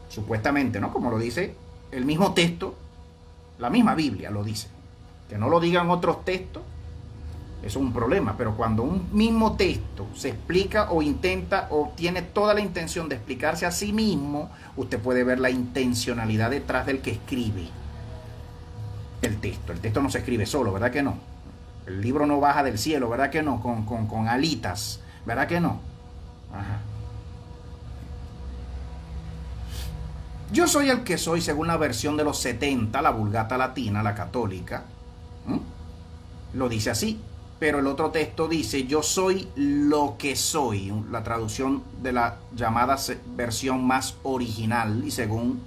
Speaker 1: Supuestamente, ¿no? Como lo dice el mismo texto, la misma Biblia lo dice. Que no lo digan otros textos, eso es un problema. Pero cuando un mismo texto se explica o intenta o tiene toda la intención de explicarse a sí mismo, usted puede ver la intencionalidad detrás del que escribe el texto. El texto no se escribe solo, ¿verdad que no? El libro no baja del cielo, ¿verdad que no? Con alitas, ¿verdad que no? Ajá. Yo soy el que soy, según la versión de los 70, la Vulgata Latina, la católica. Lo dice así. Pero el otro texto dice: yo soy lo que soy. La traducción de la llamada versión más original, y según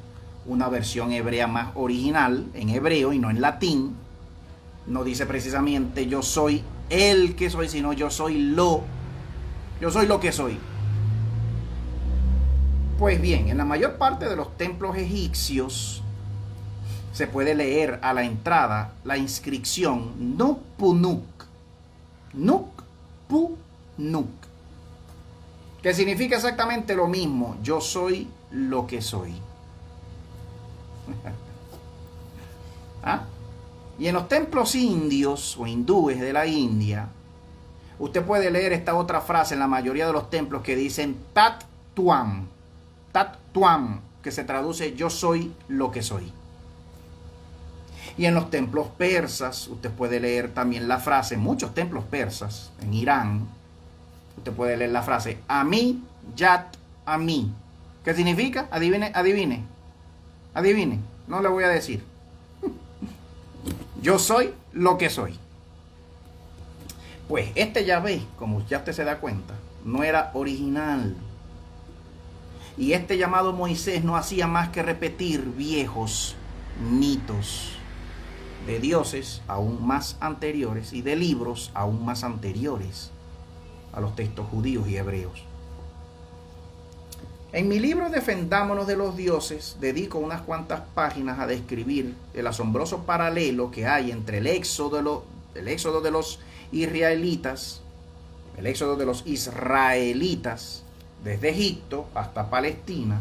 Speaker 1: una versión hebrea más original, en hebreo y no en latín, no dice precisamente yo soy el que soy, sino yo soy lo que soy. Pues bien, en la mayor parte de los templos egipcios se puede leer a la entrada la inscripción Nupunuk, que significa exactamente lo mismo: yo soy lo que soy. ¿Ah? Y en los templos indios o hindúes de la India, usted puede leer esta otra frase en la mayoría de los templos que dicen Tat Tuam, que se traduce yo soy lo que soy. Y en los templos persas, usted puede leer también la frase, en muchos templos persas, en Irán, usted puede leer la frase Ami Yat Ami. ¿Qué significa? Adivine. No le voy a decir. Yo soy lo que soy. Pues este Yahvé, como ya usted se da cuenta, no era original. Y este llamado Moisés no hacía más que repetir viejos mitos de dioses aún más anteriores y de libros aún más anteriores a los textos judíos y hebreos. En mi libro Defendámonos de los dioses dedico unas cuantas páginas a describir el asombroso paralelo que hay entre el éxodo de los israelitas desde Egipto hasta Palestina,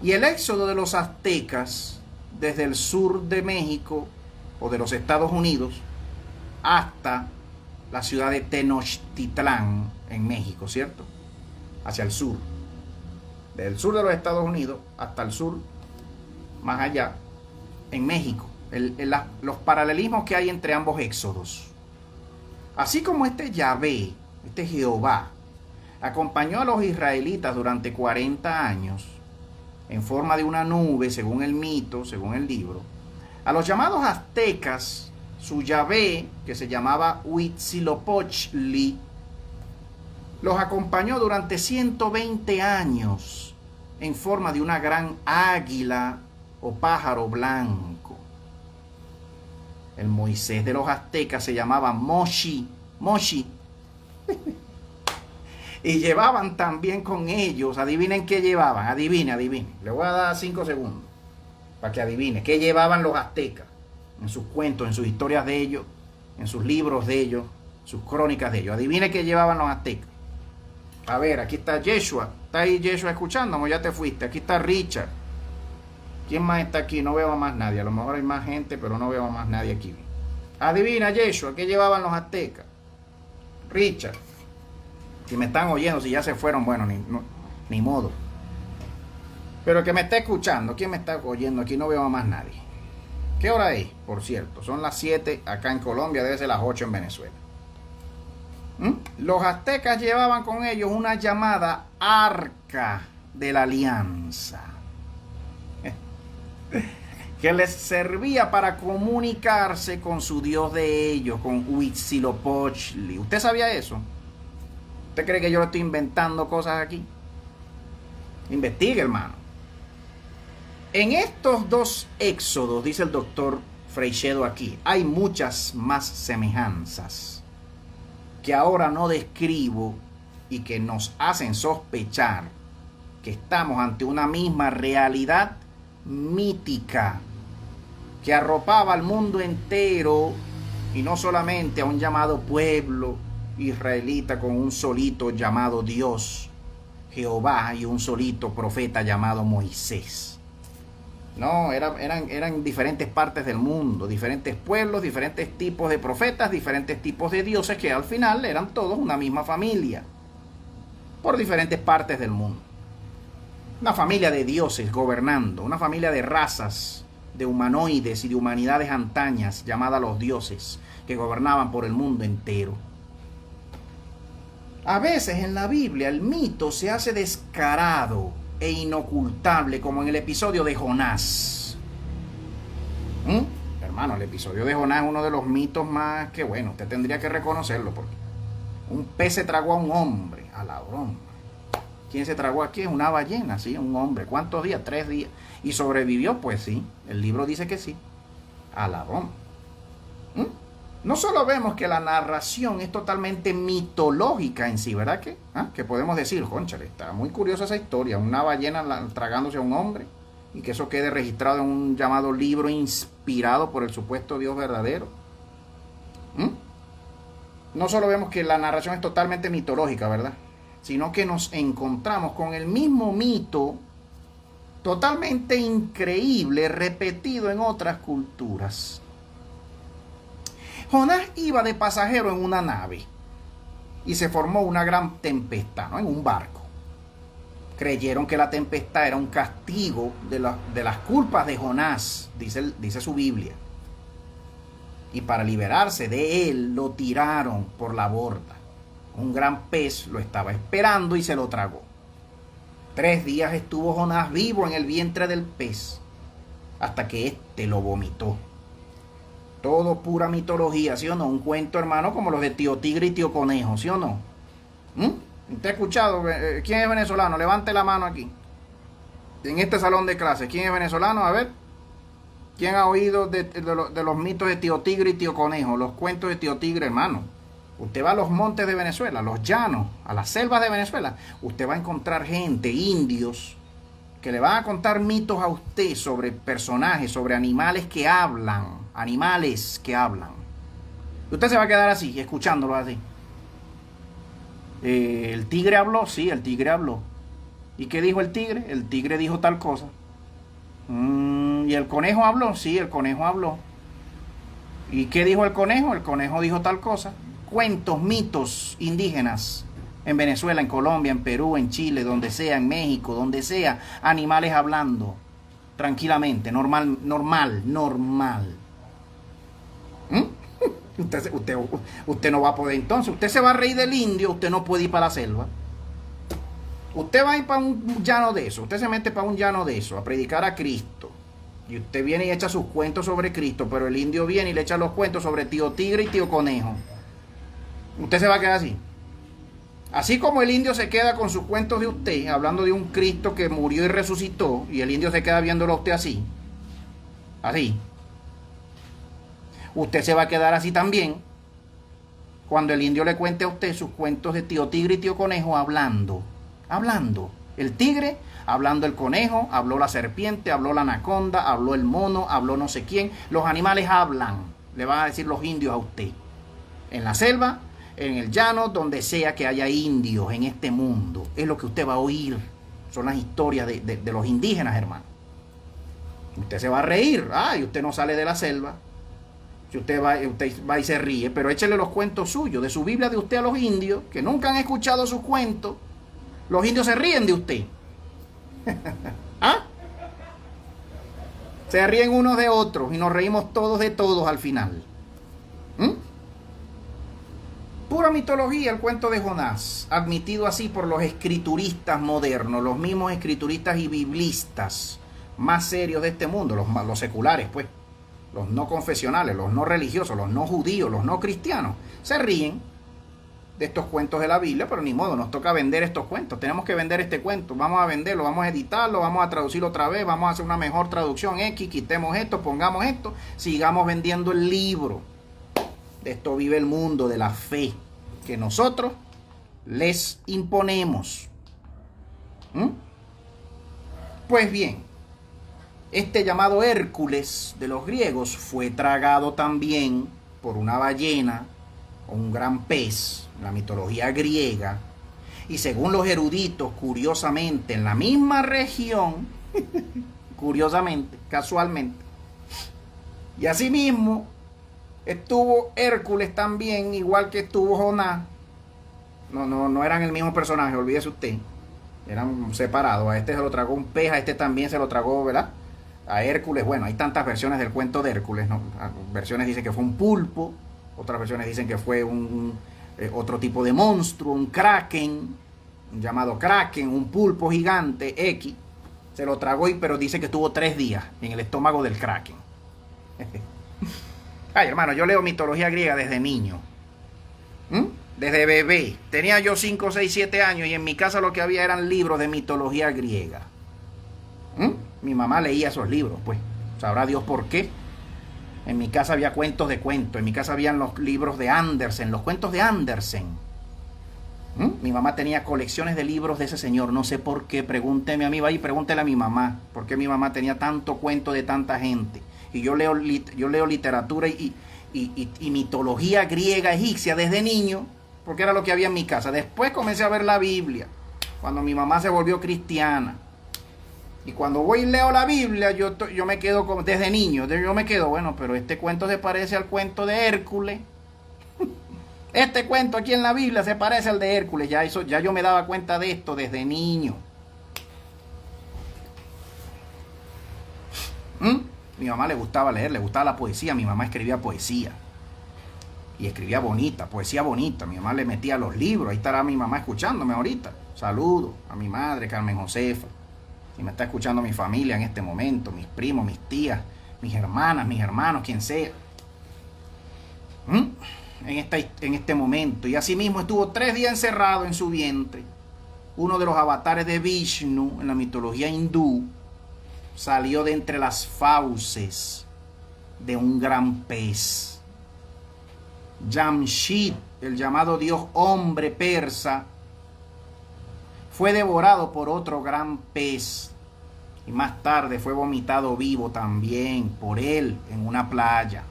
Speaker 1: y el éxodo de los aztecas desde el sur de México o de los Estados Unidos hasta la ciudad de Tenochtitlán en México, ¿cierto? Hacia el sur. Del sur de los Estados Unidos hasta el sur, más allá, en México. Los paralelismos que hay entre ambos éxodos. Así como este Yahvé, este Jehová, acompañó a los israelitas durante 40 años en forma de una nube, según el mito, según el libro, a los llamados aztecas, su Yahvé, que se llamaba Huitzilopochtli, los acompañó durante 120 años en forma de una gran águila o pájaro blanco. El Moisés de los aztecas se llamaba Moshi. Y llevaban también con ellos, adivinen qué llevaban, adivine. Le voy a dar 5 segundos para que adivine qué llevaban los aztecas en sus cuentos, en sus historias de ellos, en sus libros de ellos, sus crónicas de ellos. Adivine qué llevaban los aztecas. A ver, aquí está Yeshua. ¿Está ahí Yeshua escuchando o ya te fuiste? Aquí está Richard. ¿Quién más está aquí? No veo a más nadie. A lo mejor hay más gente, pero no veo a más nadie aquí. Adivina, Yeshua, ¿qué llevaban los aztecas? Richard. Si me están oyendo, si ya se fueron, bueno, ni modo. Pero que me está escuchando, ¿quién me está oyendo? Aquí no veo a más nadie. ¿Qué hora es? Por cierto, son las 7 acá en Colombia, debe ser las 8 en Venezuela. Los aztecas llevaban con ellos una llamada Arca de la Alianza, que les servía para comunicarse con su dios de ellos, con Huitzilopochtli. ¿Usted sabía eso? ¿Usted cree que yo le estoy inventando cosas aquí? Investigue, hermano. En estos dos éxodos, dice el doctor Freixedo aquí, hay muchas más semejanzas que ahora no describo y que nos hacen sospechar que estamos ante una misma realidad mítica que arropaba al mundo entero y no solamente a un llamado pueblo israelita con un solito llamado Dios, Jehová, y un solito profeta llamado Moisés. No, eran diferentes partes del mundo, diferentes pueblos, diferentes tipos de profetas, diferentes tipos de dioses que al final eran todos una misma familia, por diferentes partes del mundo. Una familia de dioses gobernando, una familia de razas, de humanoides y de humanidades antañas llamadas los dioses, que gobernaban por el mundo entero. A veces en la Biblia el mito se hace descarado e inocultable, como en el episodio de Jonás. Hermano, el episodio de Jonás es uno de los mitos más que, bueno, usted tendría que reconocerlo, porque un pez se tragó a un hombre, a la broma. ¿Quién se tragó aquí? Es una ballena, sí, un hombre. ¿Cuántos días? 3 días. ¿Y sobrevivió? Pues sí, el libro dice que sí. A la broma. No solo vemos que la narración es totalmente mitológica en sí, ¿verdad que? Que podemos decir, cónchale, está muy curiosa esa historia, una ballena tragándose a un hombre, y que eso quede registrado en un llamado libro inspirado por el supuesto Dios verdadero. No solo vemos que la narración es totalmente mitológica, ¿verdad? Sino que nos encontramos con el mismo mito totalmente increíble repetido en otras culturas. Jonás iba de pasajero en una nave y se formó una gran tempestad, ¿no? En un barco. Creyeron que la tempestad era un castigo de las culpas de Jonás, dice su Biblia. Y para liberarse de él lo tiraron por la borda. Un gran pez lo estaba esperando y se lo tragó. 3 días estuvo Jonás vivo en el vientre del pez, hasta que éste lo vomitó. Todo pura mitología, ¿sí o no? Un cuento, hermano, como los de Tío Tigre y Tío Conejo, ¿sí o no? ¿Usted ha escuchado? ¿Quién es venezolano? Levante la mano aquí. En este salón de clases, ¿quién es venezolano? A ver. ¿Quién ha oído de los mitos de Tío Tigre y Tío Conejo? Los cuentos de Tío Tigre, hermano. Usted va a los montes de Venezuela, a los llanos, a las selvas de Venezuela. Usted va a encontrar gente, indios, que le van a contar mitos a usted sobre personajes, sobre animales que hablan. Animales que hablan. Usted se va a quedar así, escuchándolo así. ¿El tigre habló? Sí, el tigre habló. ¿Y qué dijo el tigre? El tigre dijo tal cosa. ¿Y el conejo habló? Sí, el conejo habló. ¿Y qué dijo el conejo? El conejo dijo tal cosa. Cuentos, mitos indígenas. En Venezuela, en Colombia, en Perú, en Chile, donde sea, en México, donde sea. Animales hablando. Tranquilamente, normal. Usted no va a poder entonces. Usted se va a reír del indio. Usted no puede ir para la selva. Usted va a ir para un llano de eso. Usted se mete para un llano de eso a predicar a Cristo. Y usted viene y echa sus cuentos sobre Cristo. Pero el indio viene y le echa los cuentos sobre Tío Tigre y Tío Conejo. Usted se va a quedar así. Así como el indio se queda con sus cuentos de usted, hablando de un Cristo que murió y resucitó. Y el indio se queda viéndolo a usted así. Así. Usted se va a quedar así también cuando el indio le cuente a usted sus cuentos de Tío Tigre y Tío Conejo hablando. El tigre, hablando el conejo, habló la serpiente, habló la anaconda, habló el mono, habló no sé quién. Los animales hablan, le van a decir los indios a usted. En la selva, en el llano, donde sea que haya indios en este mundo, es lo que usted va a oír. Son las historias de los indígenas, hermano. Usted se va a reír. Ay, usted no sale de la selva. Si usted va y se ríe, pero échele los cuentos suyos, de su Biblia de usted a los indios, que nunca han escuchado sus cuentos. Los indios se ríen de usted. Se ríen unos de otros y nos reímos todos de todos al final. Pura mitología el cuento de Jonás, admitido así por los escrituristas modernos, los mismos escrituristas y biblistas, más serios de este mundo, los seculares, pues, los no confesionales, los no religiosos, los no judíos, los no cristianos, se ríen de estos cuentos de la Biblia, pero ni modo, nos toca vender estos cuentos, tenemos que vender este cuento, vamos a venderlo, vamos a editarlo, vamos a traducirlo otra vez, vamos a hacer una mejor traducción X, quitemos esto, pongamos esto, sigamos vendiendo el libro. De esto vive el mundo de la fe que nosotros les imponemos. Pues bien, este llamado Hércules de los griegos fue tragado también por una ballena o un gran pez en la mitología griega, y según los eruditos, curiosamente, en la misma región, curiosamente, casualmente, y asimismo estuvo Hércules también, igual que estuvo Jonás. No eran el mismo personaje, olvídese usted, eran separados. A este se lo tragó un pez, a este también se lo tragó, ¿verdad? A Hércules, bueno, hay tantas versiones del cuento de Hércules, ¿no? Versiones dicen que fue un pulpo, otras versiones dicen que fue otro tipo de monstruo, un kraken, un llamado kraken, un pulpo gigante X. Se lo tragó, pero dice que estuvo 3 días en el estómago del kraken. Ay, hermano, yo leo mitología griega desde niño. Desde bebé. Tenía yo 5, 6, 7 años y en mi casa lo que había eran libros de mitología griega. Mi mamá leía esos libros, pues. Sabrá Dios por qué. En mi casa había cuentos de cuentos. En mi casa habían los libros de Andersen, los cuentos de Andersen. Mi mamá tenía colecciones de libros de ese señor. No sé por qué. Pregúnteme a mí, vaya y pregúntele a mi mamá. ¿Por qué mi mamá tenía tanto cuento de tanta gente? Y yo leo literatura y mitología griega, egipcia desde niño, porque era lo que había en mi casa. Después comencé a ver la Biblia, cuando mi mamá se volvió cristiana. Y cuando voy y leo la Biblia, yo me quedo desde niño, yo me quedo, bueno, pero este cuento se parece al cuento de Hércules. Este cuento aquí en la Biblia se parece al de Hércules. Ya yo me daba cuenta de esto desde niño. Mi mamá le gustaba leer, le gustaba la poesía. Mi mamá escribía poesía. Y escribía bonita, poesía bonita. Mi mamá le metía los libros. Ahí estará mi mamá escuchándome ahorita. Saludo a mi madre, Carmen Josefa. Si me está escuchando mi familia en este momento, mis primos, mis tías, mis hermanas, mis hermanos, quien sea. En este momento. Y asimismo estuvo 3 días encerrado en su vientre. Uno de los avatares de Vishnu en la mitología hindú salió de entre las fauces de un gran pez. Jamshid, el llamado dios hombre persa, fue devorado por otro gran pez y más tarde fue vomitado vivo también por él en una playa.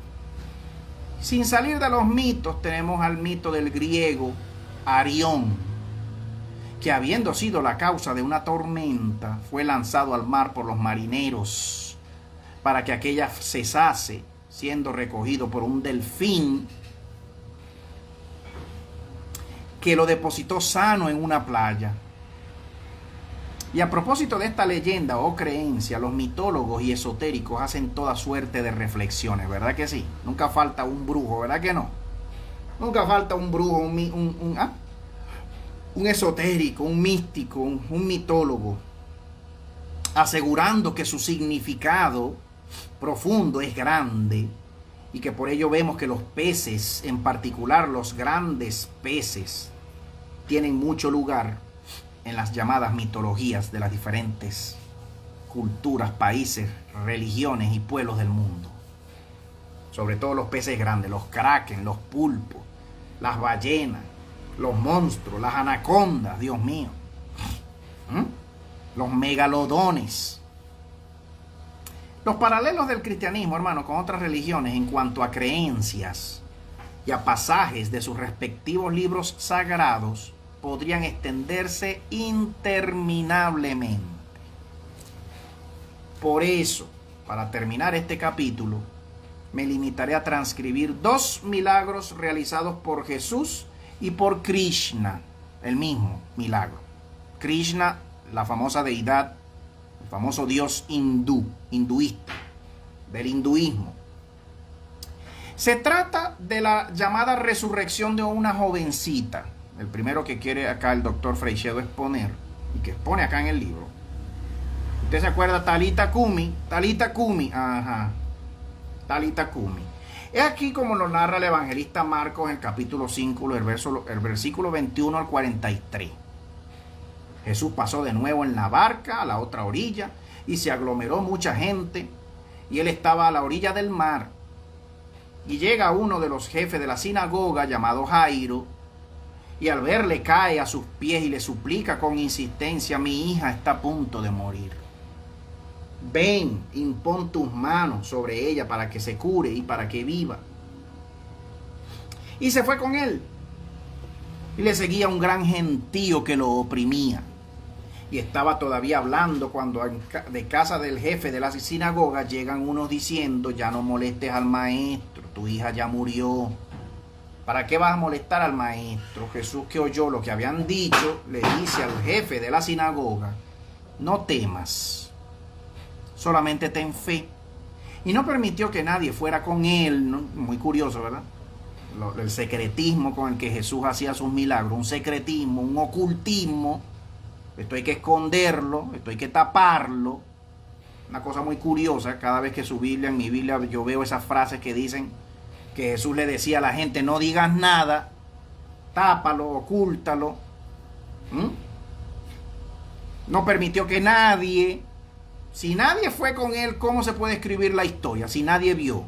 Speaker 1: Sin salir de los mitos, tenemos al mito del griego Arión, que habiendo sido la causa de una tormenta, fue lanzado al mar por los marineros para que aquella cesase, siendo recogido por un delfín que lo depositó sano en una playa. Y a propósito de esta leyenda o creencia, los mitólogos y esotéricos hacen toda suerte de reflexiones, ¿verdad que sí? Nunca falta un brujo, ¿verdad que no? Nunca falta un brujo, un esotérico, un místico, un mitólogo, asegurando que su significado profundo es grande y que por ello vemos que los peces, en particular los grandes peces, tienen mucho lugar en las llamadas mitologías de las diferentes culturas, países, religiones y pueblos del mundo. Sobre todo los peces grandes, los kraken, los pulpos, las ballenas, los monstruos, las anacondas, Dios mío, los megalodones. Los paralelos del cristianismo, hermano, con otras religiones en cuanto a creencias y a pasajes de sus respectivos libros sagrados podrían extenderse interminablemente. Por eso, para terminar este capítulo, me limitaré a transcribir 2 milagros realizados por Jesús y por Krishna, el mismo milagro. Krishna, la famosa deidad, el famoso dios hinduista, del hinduismo. Se trata de la llamada resurrección de una jovencita. El primero que quiere acá el doctor Freixedo exponer, y que expone acá en el libro, ¿Usted se acuerda? Talita Kumi, Talita Kumi, ajá, Talita Kumi. Es aquí como lo narra el evangelista Marcos en el capítulo 5, el versículo 21 al 43. Jesús pasó de nuevo en la barca a la otra orilla y se aglomeró mucha gente y él estaba a la orilla del mar. Y llega uno de los jefes de la sinagoga llamado Jairo y al verle cae a sus pies y le suplica con insistencia: mi hija está a punto de morir. Ven, impón tus manos sobre ella para que se cure y para que viva. Y se fue con él. Y le seguía un gran gentío que lo oprimía. Y estaba todavía hablando cuando de casa del jefe de la sinagoga llegan unos diciendo: ya no molestes al maestro, tu hija ya murió. ¿Para qué vas a molestar al maestro? Jesús, que oyó lo que habían dicho, le dice al jefe de la sinagoga: no temas, solamente ten fe. Y no permitió que nadie fuera con él, ¿no? Muy curioso, ¿verdad? El secretismo con el que Jesús hacía sus milagros, un secretismo, un ocultismo. Esto hay que esconderlo, esto hay que taparlo. Una cosa muy curiosa, cada vez que en mi Biblia, yo veo esas frases que dicen que Jesús le decía a la gente: no digas nada, tápalo, ocúltalo. No permitió que nadie... Si nadie fue con él, ¿cómo se puede escribir la historia? Si nadie vio.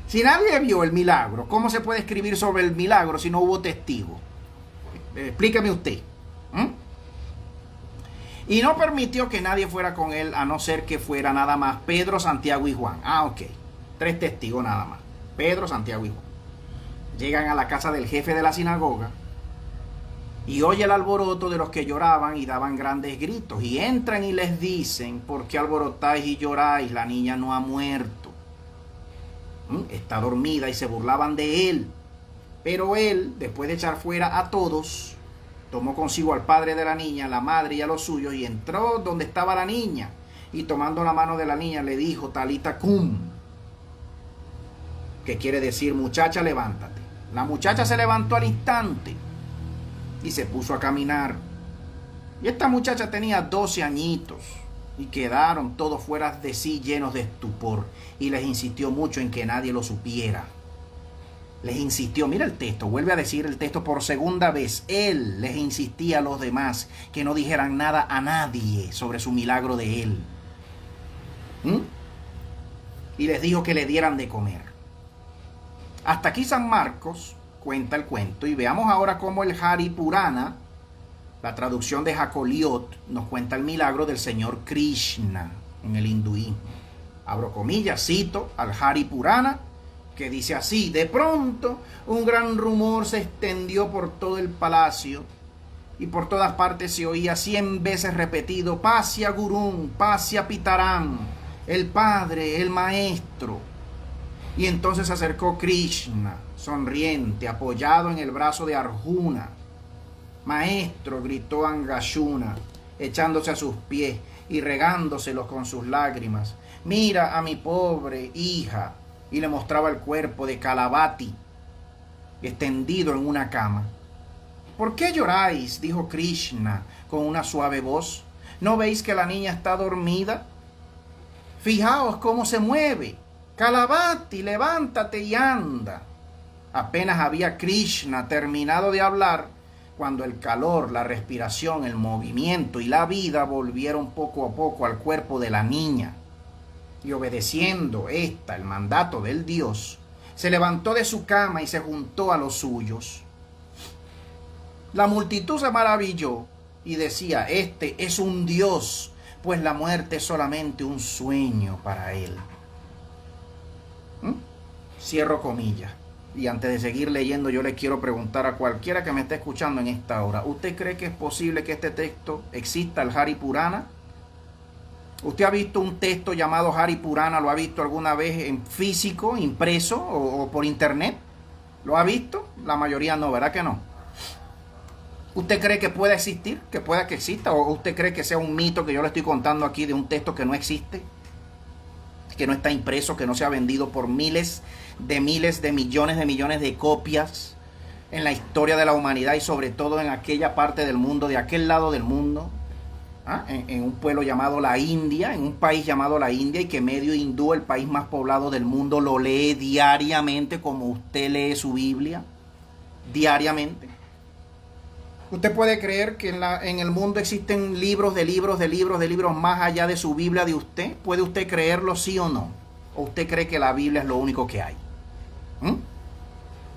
Speaker 1: Si nadie vio el milagro, ¿cómo se puede escribir sobre el milagro si no hubo testigo? Explíqueme usted. Y no permitió que nadie fuera con él, a no ser que fuera nada más Pedro, Santiago y Juan. Ok, 3 testigos nada más. Pedro, Santiago y Juan. Llegan a la casa del jefe de la sinagoga y oye el alboroto de los que lloraban y daban grandes gritos. Y entran y les dicen: ¿por qué alborotáis y lloráis? La niña no ha muerto. Está dormida. Y se burlaban de él. Pero él, después de echar fuera a todos, tomó consigo al padre de la niña, la madre y a los suyos, y entró donde estaba la niña. Y tomando la mano de la niña le dijo: Talita cum, que quiere decir: muchacha, levántate. La muchacha se levantó al instante y se puso a caminar. Y esta muchacha tenía 12 añitos. Y quedaron todos fuera de sí, llenos de estupor. Y les insistió mucho en que nadie lo supiera. Les insistió, mira el texto, vuelve a decir el texto por segunda vez. Él les insistía a los demás que no dijeran nada a nadie sobre su milagro de él. Y les dijo que le dieran de comer. Hasta aquí San Marcos cuenta el cuento, y veamos ahora cómo el Hari Purana, la traducción de Hakoliot, nos cuenta el milagro del Señor Krishna en el hinduismo. Abro comillas, cito al Hari Purana, que dice así: de pronto un gran rumor se extendió por todo el palacio y por todas partes se oía 100 veces repetido: Pasya Gurun, Pasya Pitaram, el padre, el maestro. Y entonces se acercó Krishna, sonriente, apoyado en el brazo de Arjuna. Maestro, gritó Angashuna, echándose a sus pies y regándoselos con sus lágrimas. Mira a mi pobre hija. Y le mostraba el cuerpo de Kalavati, extendido en una cama. ¿Por qué lloráis?, dijo Krishna con una suave voz. ¿No veis que la niña está dormida? Fijaos cómo se mueve. Kalavati, levántate y anda. Apenas había Krishna terminado de hablar, cuando el calor, la respiración, el movimiento y la vida volvieron poco a poco al cuerpo de la niña. Y obedeciendo el mandato del Dios, se levantó de su cama y se juntó a los suyos. La multitud se maravilló y decía: este es un Dios, pues la muerte es solamente un sueño para él. Cierro comillas. Y antes de seguir leyendo, yo le quiero preguntar a cualquiera que me esté escuchando en esta hora: ¿usted cree que es posible que este texto exista, el Hari Purana? ¿Usted ha visto un texto llamado Hari Purana? ¿Lo ha visto alguna vez en físico, impreso o por internet? ¿Lo ha visto? La mayoría no, ¿verdad que no? ¿Usted cree que pueda existir? ¿Que pueda que exista? ¿O usted cree que sea un mito que yo le estoy contando aquí de un texto que no existe? Que no está impreso, que no se ha vendido por miles de millones de copias en la historia de la humanidad y sobre todo en aquella parte del mundo, de aquel lado del mundo.
Speaker 2: en un pueblo llamado la India, en un país llamado la India, y que medio hindú, el país más poblado del mundo, lo lee diariamente como usted lee su Biblia, diariamente. Usted puede creer que en el mundo existen libros de libros de libros de libros más allá de su Biblia de usted. ¿Puede usted creerlo, sí o no? ¿O usted cree que la Biblia es lo único que hay?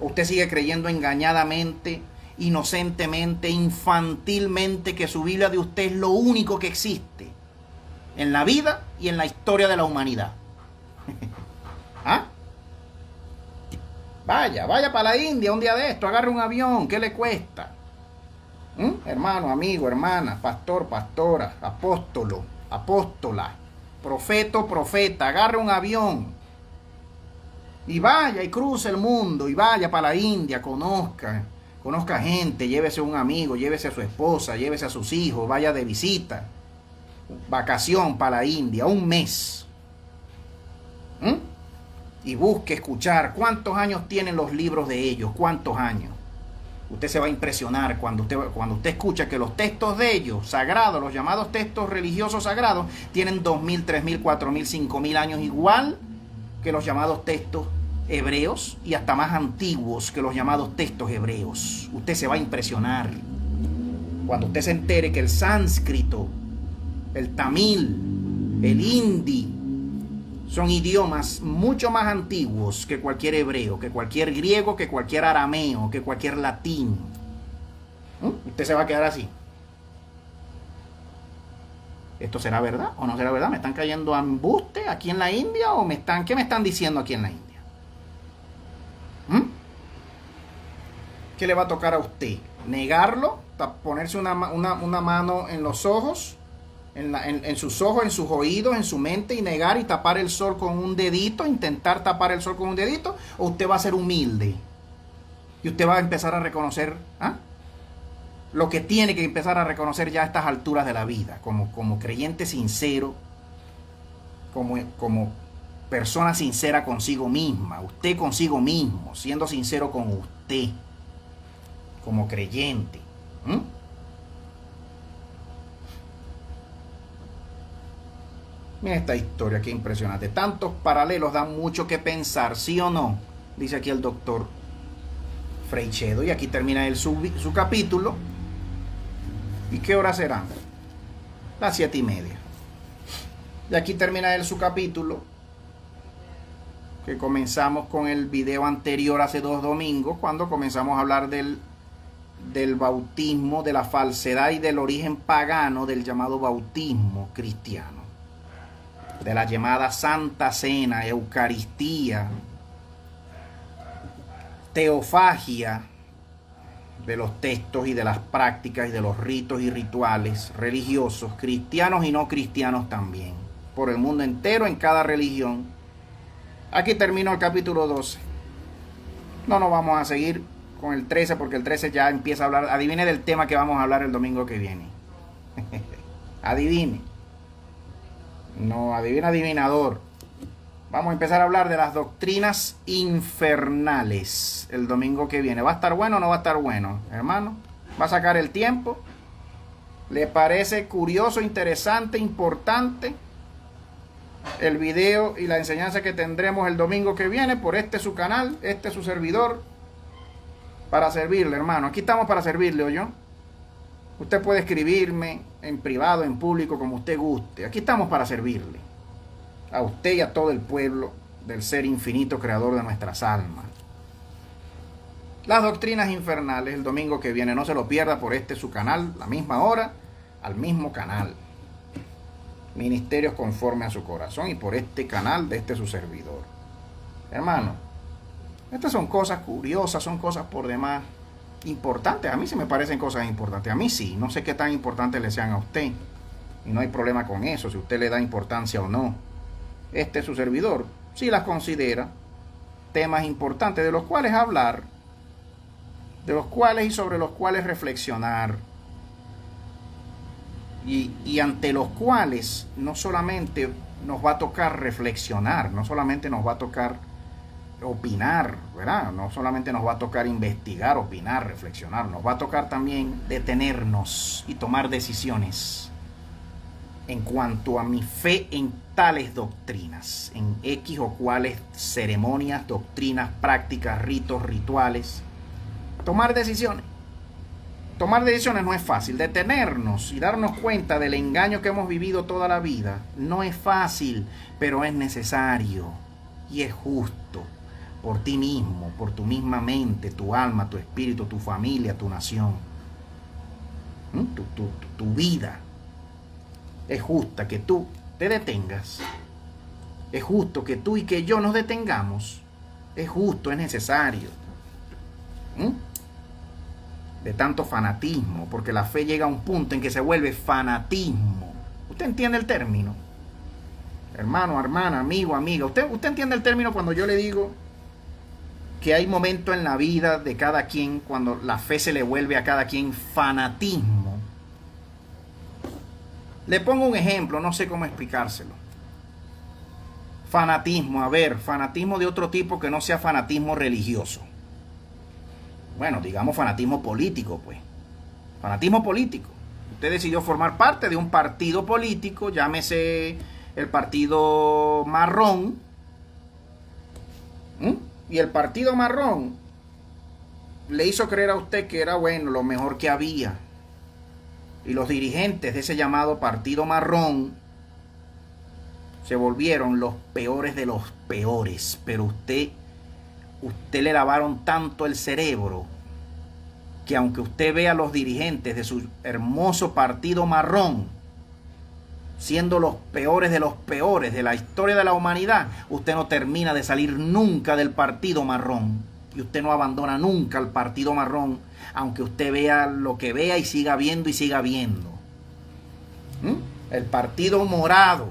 Speaker 2: ¿O usted sigue creyendo engañadamente, inocentemente, infantilmente, que su Biblia de usted es lo único que existe en la vida y en la historia de la humanidad? ¿Ah? Vaya para la India un día de esto, agarre un avión, ¿qué le cuesta? Hermano, amigo, hermana, pastor, pastora, apóstolo, apóstola, profeto, profeta, agarre un avión y vaya y cruce el mundo y vaya para la India, conozca gente, llévese un amigo, llévese a su esposa, llévese a sus hijos, vaya de visita, vacación para la India, un mes. Y busque escuchar cuántos años tienen los libros de ellos, cuántos años. Usted se va a impresionar cuando usted escucha que los textos de ellos, sagrados, los llamados textos religiosos sagrados, tienen 2.000, 3.000, 4.000, 5.000 años, igual que los llamados textos hebreos y hasta más antiguos que los llamados textos hebreos. Usted se va a impresionar cuando usted se entere que el sánscrito, el tamil, el hindi, son idiomas mucho más antiguos que cualquier hebreo, que cualquier griego, que cualquier arameo, que cualquier latín. Usted se va a quedar así. ¿Esto será verdad o no será verdad? ¿Me están cayendo a embuste aquí en la India o qué me están diciendo aquí en la India? ¿Qué le va a tocar a usted? ¿Negarlo? ¿Ponerse una mano en los ojos? En sus ojos, en sus oídos, en su mente, y negar y tapar el sol con un dedito, intentar tapar el sol con un dedito? ¿O usted va a ser humilde y usted va a empezar a reconocer lo que tiene que empezar a reconocer ya a estas alturas de la vida, como creyente sincero, como persona sincera consigo misma, usted consigo mismo, siendo sincero con usted como creyente? Mira esta historia, qué impresionante. Tantos paralelos dan mucho que pensar, ¿sí o no? Dice aquí el doctor Freixedo. Y aquí termina él su capítulo. ¿Y qué hora será? Las 7:30. Y aquí termina él su capítulo, que comenzamos con el video anterior hace 2 domingos, cuando comenzamos a hablar del bautismo, de la falsedad y del origen pagano del llamado bautismo cristiano, de la llamada Santa Cena, Eucaristía, teofagia, de los textos y de las prácticas y de los ritos y rituales religiosos, cristianos y no cristianos también, por el mundo entero, en cada religión. Aquí termino el capítulo 12. No nos vamos a seguir con el 13, porque el 13 ya empieza a hablar. Adivine del tema que vamos a hablar el domingo que viene. Adivine. No, adivina, adivinador. Vamos a empezar a hablar de las doctrinas infernales el domingo que viene. ¿Va a estar bueno o no va a estar bueno, hermano? ¿Va a sacar el tiempo? ¿Le parece curioso, interesante, importante el video y la enseñanza que tendremos el domingo que viene por su canal, su servidor? Para servirle, hermano. Aquí estamos para servirle, ¿oyó? Usted puede escribirme en privado, en público, como usted guste. Aquí estamos para servirle a usted y a todo el pueblo del ser infinito creador de nuestras almas. Las doctrinas infernales el domingo que viene. No se lo pierda por su canal, la misma hora, al mismo canal. Ministerios conforme a su corazón, y por canal de su servidor. Hermano, estas son cosas curiosas, son cosas por demás importantes. A mí sí me parecen cosas importantes. A mí sí. No sé qué tan importantes le sean a usted. Y no hay problema con eso, si usted le da importancia o no. Su servidor sí las considera temas importantes de los cuales hablar, de los cuales y sobre los cuales reflexionar. Y ante los cuales no solamente nos va a tocar reflexionar, no solamente nos va a tocar opinar, ¿verdad? No solamente nos va a tocar investigar, opinar, reflexionar, nos va a tocar también detenernos y tomar decisiones en cuanto a mi fe en tales doctrinas, en X o cuales ceremonias, doctrinas, prácticas, ritos, rituales. Tomar decisiones. Tomar decisiones no es fácil. Detenernos y darnos cuenta del engaño que hemos vivido toda la vida no es fácil, pero es necesario y es justo por ti mismo, por tu misma mente, tu alma, tu espíritu, tu familia, tu nación, tu vida. Es justa que tú te detengas. Es justo que tú y que yo nos detengamos. Es justo, es necesario. De tanto fanatismo, porque la fe llega a un punto en que se vuelve fanatismo. ¿Usted entiende el término? Hermano, hermana, amigo, amiga. ¿Usted entiende el término cuando yo le digo que hay momentos en la vida de cada quien cuando la fe se le vuelve a cada quien fanatismo? Le pongo un ejemplo, no sé cómo explicárselo. Fanatismo, a ver, fanatismo de otro tipo que no sea fanatismo religioso. Bueno, digamos fanatismo político, pues. Fanatismo político. Usted decidió formar parte de un partido político, llámese el partido marrón. Y el partido marrón le hizo creer a usted que era bueno, lo mejor que había. Y los dirigentes de ese llamado partido marrón se volvieron los peores de los peores. Pero usted le lavaron tanto el cerebro que aunque usted vea a los dirigentes de su hermoso partido marrón siendo los peores de la historia de la humanidad, usted no termina de salir nunca del partido marrón. Y usted no abandona nunca el partido marrón, aunque usted vea lo que vea y siga viendo y siga viendo. El partido morado,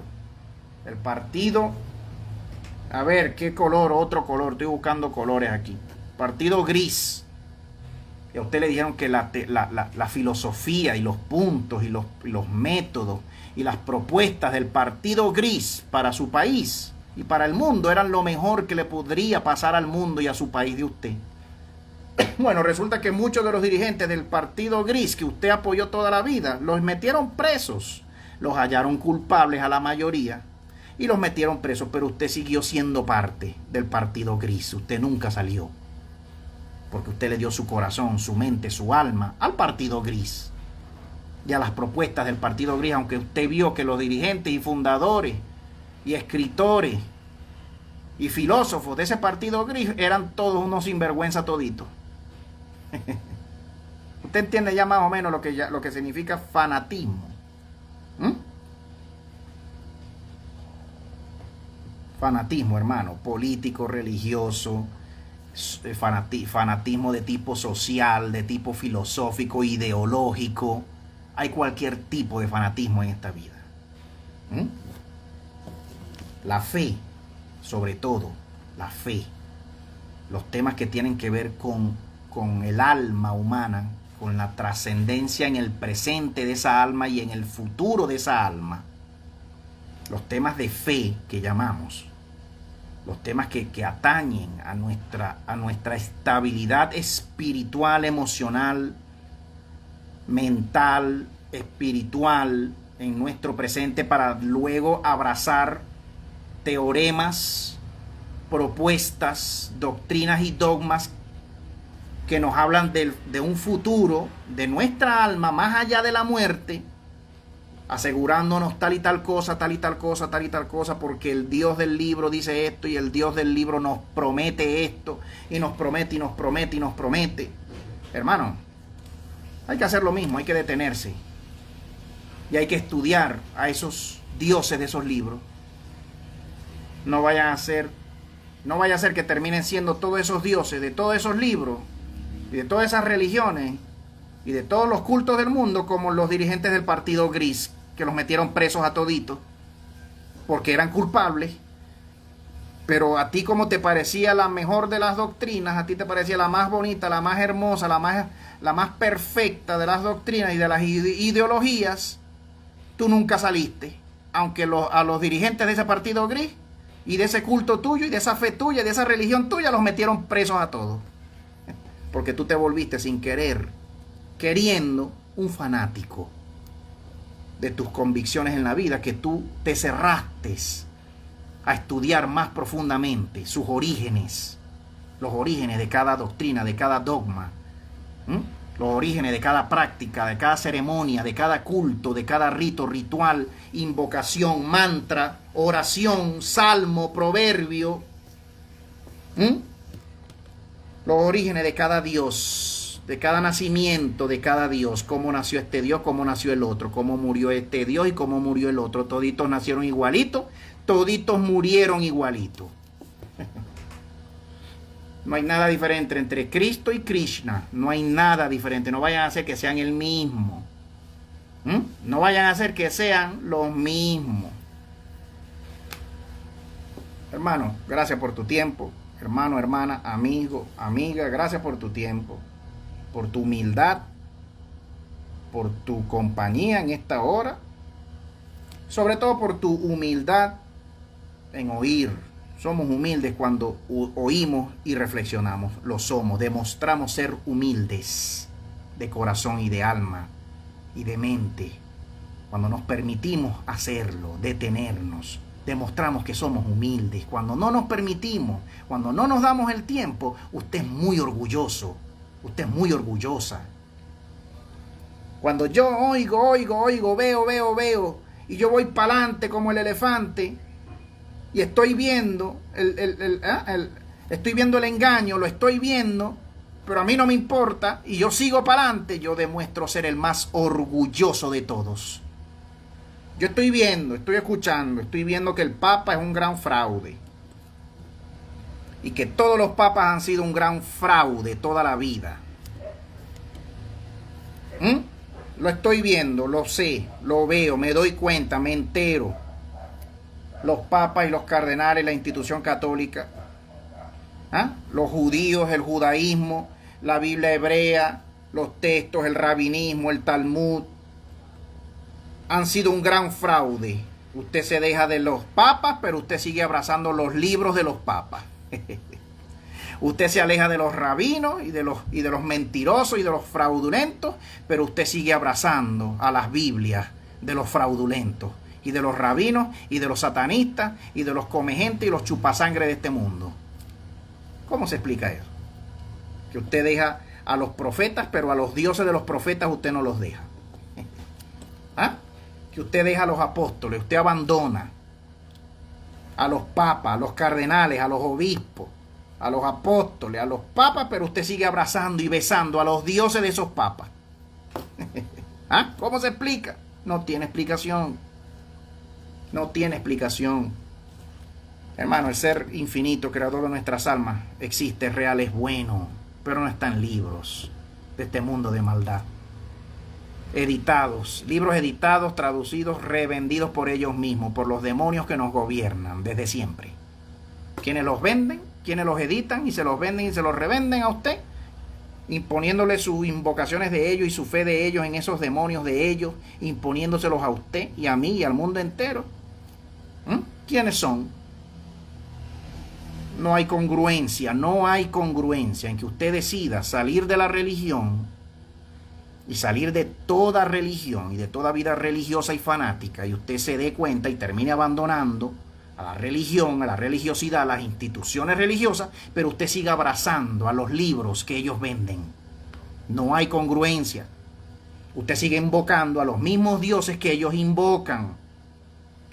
Speaker 2: el partido, a ver, ¿qué color? Otro color, estoy buscando colores aquí. Partido gris. Y a usted le dijeron que la filosofía y los puntos y los métodos y las propuestas del partido gris para su país y para el mundo eran lo mejor que le podría pasar al mundo y a su país de usted. Bueno, resulta que muchos de los dirigentes del partido gris que usted apoyó toda la vida, los metieron presos, los hallaron culpables a la mayoría y los metieron presos, pero usted siguió siendo parte del partido gris, usted nunca salió. Porque usted le dio su corazón, su mente, su alma al partido gris y a las propuestas del partido gris, aunque usted vio que los dirigentes y fundadores y escritores y filósofos de ese partido gris eran todos unos sinvergüenza toditos. Usted entiende ya más o menos lo que significa fanatismo. Fanatismo, hermano, político, religioso, fanatismo de tipo social, de tipo filosófico, ideológico. Hay cualquier tipo de fanatismo en esta vida. La fe, sobre todo, la fe. Los temas que tienen que ver con el alma humana, con la trascendencia en el presente de esa alma y en el futuro de esa alma. Los temas de fe que llamamos. Los temas que atañen a nuestra estabilidad espiritual, emocional, mental, espiritual en nuestro presente para luego abrazar teoremas, propuestas, doctrinas y dogmas que nos hablan de un futuro de nuestra alma más allá de la muerte, asegurándonos tal y tal cosa, tal y tal cosa, tal y tal cosa, porque el Dios del libro dice esto y el Dios del libro nos promete esto y nos promete y nos promete y nos promete. Hermano, hay que hacer lo mismo, hay que detenerse y hay que estudiar a esos dioses de esos libros. No vaya a ser que terminen siendo todos esos dioses de todos esos libros y de todas esas religiones y de todos los cultos del mundo como los dirigentes del partido gris, que los metieron presos a toditos porque eran culpables. Pero a ti, como te parecía la mejor de las doctrinas, a ti te parecía la más bonita, la más hermosa, la más perfecta de las doctrinas y de las ideologías, tú nunca saliste. Aunque a los dirigentes de ese partido gris y de ese culto tuyo y de esa fe tuya y de esa religión tuya los metieron presos a todos. Porque tú te volviste sin querer, queriendo, un fanático. de tus convicciones en la vida que tú te cerraste a estudiar más profundamente sus orígenes, los orígenes de cada doctrina, de cada dogma, los orígenes de cada práctica, de cada ceremonia, de cada culto, de cada rito, ritual, invocación, mantra, oración, salmo, proverbio, los orígenes de cada Dios, de cada nacimiento de cada Dios, cómo nació este Dios, cómo nació el otro, cómo murió este Dios y cómo murió el otro. Toditos nacieron igualitos, toditos murieron igualitos. No hay nada diferente entre Cristo y Krishna. No hay nada diferente. No vayan a hacer que sean el mismo. No vayan a hacer que sean los mismos. Hermano, gracias por tu tiempo. Hermano, hermana, amigo, amiga, gracias por tu tiempo, por tu humildad, por tu compañía en esta hora. Sobre todo por tu humildad en oír. Somos humildes cuando oímos y reflexionamos. Lo somos. Demostramos ser humildes de corazón y de alma y de mente. Cuando nos permitimos hacerlo, detenernos, demostramos que somos humildes. Cuando no nos permitimos, cuando no nos damos el tiempo, usted es muy orgulloso. Usted es muy orgullosa. Cuando yo oigo, veo, y yo voy para adelante como el elefante, y estoy viendo estoy viendo el engaño, lo estoy viendo, pero a mí no me importa y yo sigo para adelante, yo demuestro ser el más orgulloso de todos. Yo estoy viendo, estoy escuchando, estoy viendo que el Papa es un gran fraude y que todos los papas han sido un gran fraude toda la vida. Lo estoy viendo, lo sé, lo veo, me doy cuenta, me entero. Los papas y los cardenales, la institución católica, los judíos, el judaísmo, la Biblia hebrea, los textos, el rabinismo, el Talmud, han sido un gran fraude. Usted se deja de los papas, pero usted sigue abrazando los libros de los papas. Usted se aleja de los rabinos y de los mentirosos y de los fraudulentos, pero usted sigue abrazando a las Biblias de los fraudulentos y de los rabinos y de los satanistas y de los comegentes y los chupasangre de este mundo. ¿Cómo se explica eso? Que usted deja a los profetas, pero a los dioses de los profetas usted no los deja. Que usted deja a los apóstoles, usted abandona a los papas, a los cardenales, a los obispos, a los apóstoles, a los papas, pero usted sigue abrazando y besando a los dioses de esos papas. ¿Cómo se explica? No tiene explicación. No tiene explicación. Hermano, el ser infinito, creador de nuestras almas, existe, es real, es bueno, pero no está en libros de este mundo de maldad. Editados, libros editados, traducidos, revendidos por ellos mismos, por los demonios que nos gobiernan desde siempre. Quienes los venden, quienes los editan y se los venden y se los revenden a usted, imponiéndole sus invocaciones de ellos y su fe de ellos en esos demonios de ellos, imponiéndoselos a usted y a mí y al mundo entero. ¿Quiénes son? No hay congruencia en que usted decida salir de la religión y salir de toda religión y de toda vida religiosa y fanática, y usted se dé cuenta y termine abandonando a la religión, a la religiosidad, a las instituciones religiosas, pero usted siga abrazando a los libros que ellos venden. No hay congruencia. Usted sigue invocando a los mismos dioses que ellos invocan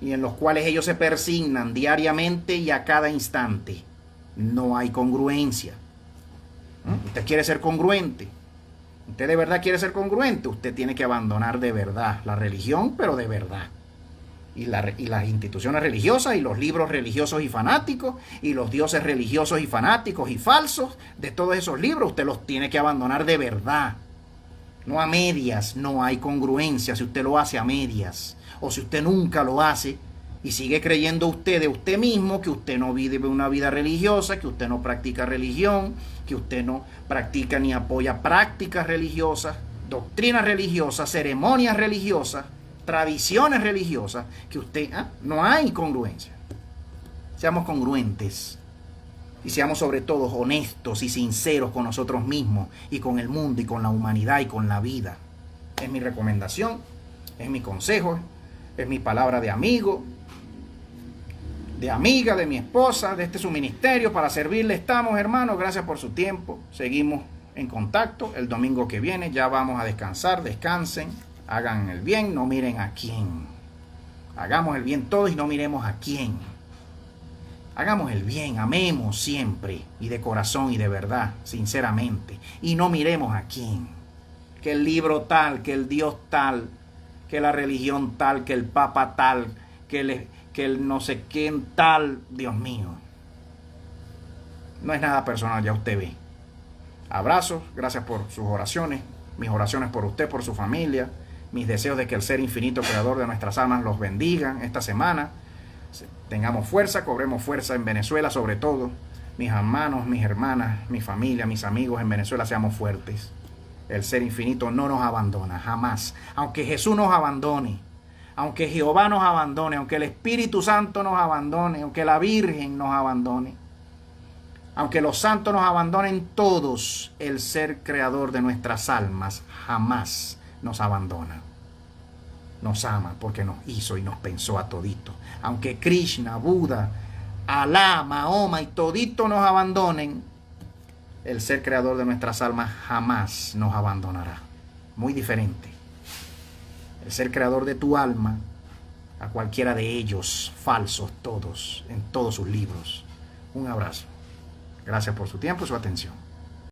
Speaker 2: y en los cuales ellos se persignan diariamente y a cada instante. No hay congruencia. Usted quiere ser congruente. Usted de verdad quiere ser congruente. Usted tiene que abandonar de verdad la religión, pero de verdad. Y las instituciones religiosas y los libros religiosos y fanáticos y los dioses religiosos y fanáticos y falsos de todos esos libros, usted los tiene que abandonar de verdad. No a medias. No hay congruencia si usted lo hace a medias. O si usted nunca lo hace y sigue creyendo usted de usted mismo que usted no vive una vida religiosa, que usted no practica religión, que usted no practica ni apoya prácticas religiosas, doctrinas religiosas, ceremonias religiosas, tradiciones religiosas, que usted, no hay congruencia. Seamos congruentes y seamos sobre todo honestos y sinceros con nosotros mismos y con el mundo y con la humanidad y con la vida. Es mi recomendación. Es mi consejo, es mi palabra de amigo, de amiga, de mi esposa, de este su ministerio. Para servirle estamos, hermanos. Gracias por su tiempo. Seguimos en contacto. El domingo que viene ya vamos a descansar. Descansen, hagan el bien, no miren a quién. Hagamos el bien todos y no miremos a quién. Hagamos el bien, amemos siempre y de corazón y de verdad, sinceramente. Y no miremos a quién. Que el libro tal, que el Dios tal, que la religión tal, que el Papa tal, que el no sé quién tal. Dios mío. No es nada personal, ya usted ve. Abrazos, gracias por sus oraciones. Mis oraciones por usted, por su familia. Mis deseos de que el ser infinito creador de nuestras almas los bendiga esta semana. Tengamos fuerza, cobremos fuerza en Venezuela sobre todo. Mis hermanos, mis hermanas, mi familia, mis amigos en Venezuela, seamos fuertes. El ser infinito no nos abandona, jamás. Aunque Jesús nos abandone, aunque Jehová nos abandone, aunque el Espíritu Santo nos abandone, aunque la Virgen nos abandone, aunque los santos nos abandonen todos, el ser creador de nuestras almas jamás nos abandona. Nos ama porque nos hizo y nos pensó a todito. Aunque Krishna, Buda, Alá, Mahoma y todito nos abandonen, el ser creador de nuestras almas jamás nos abandonará. Muy diferente. El ser creador de tu alma, a cualquiera de ellos, falsos todos, en todos sus libros. Un abrazo. Gracias por su tiempo y su atención.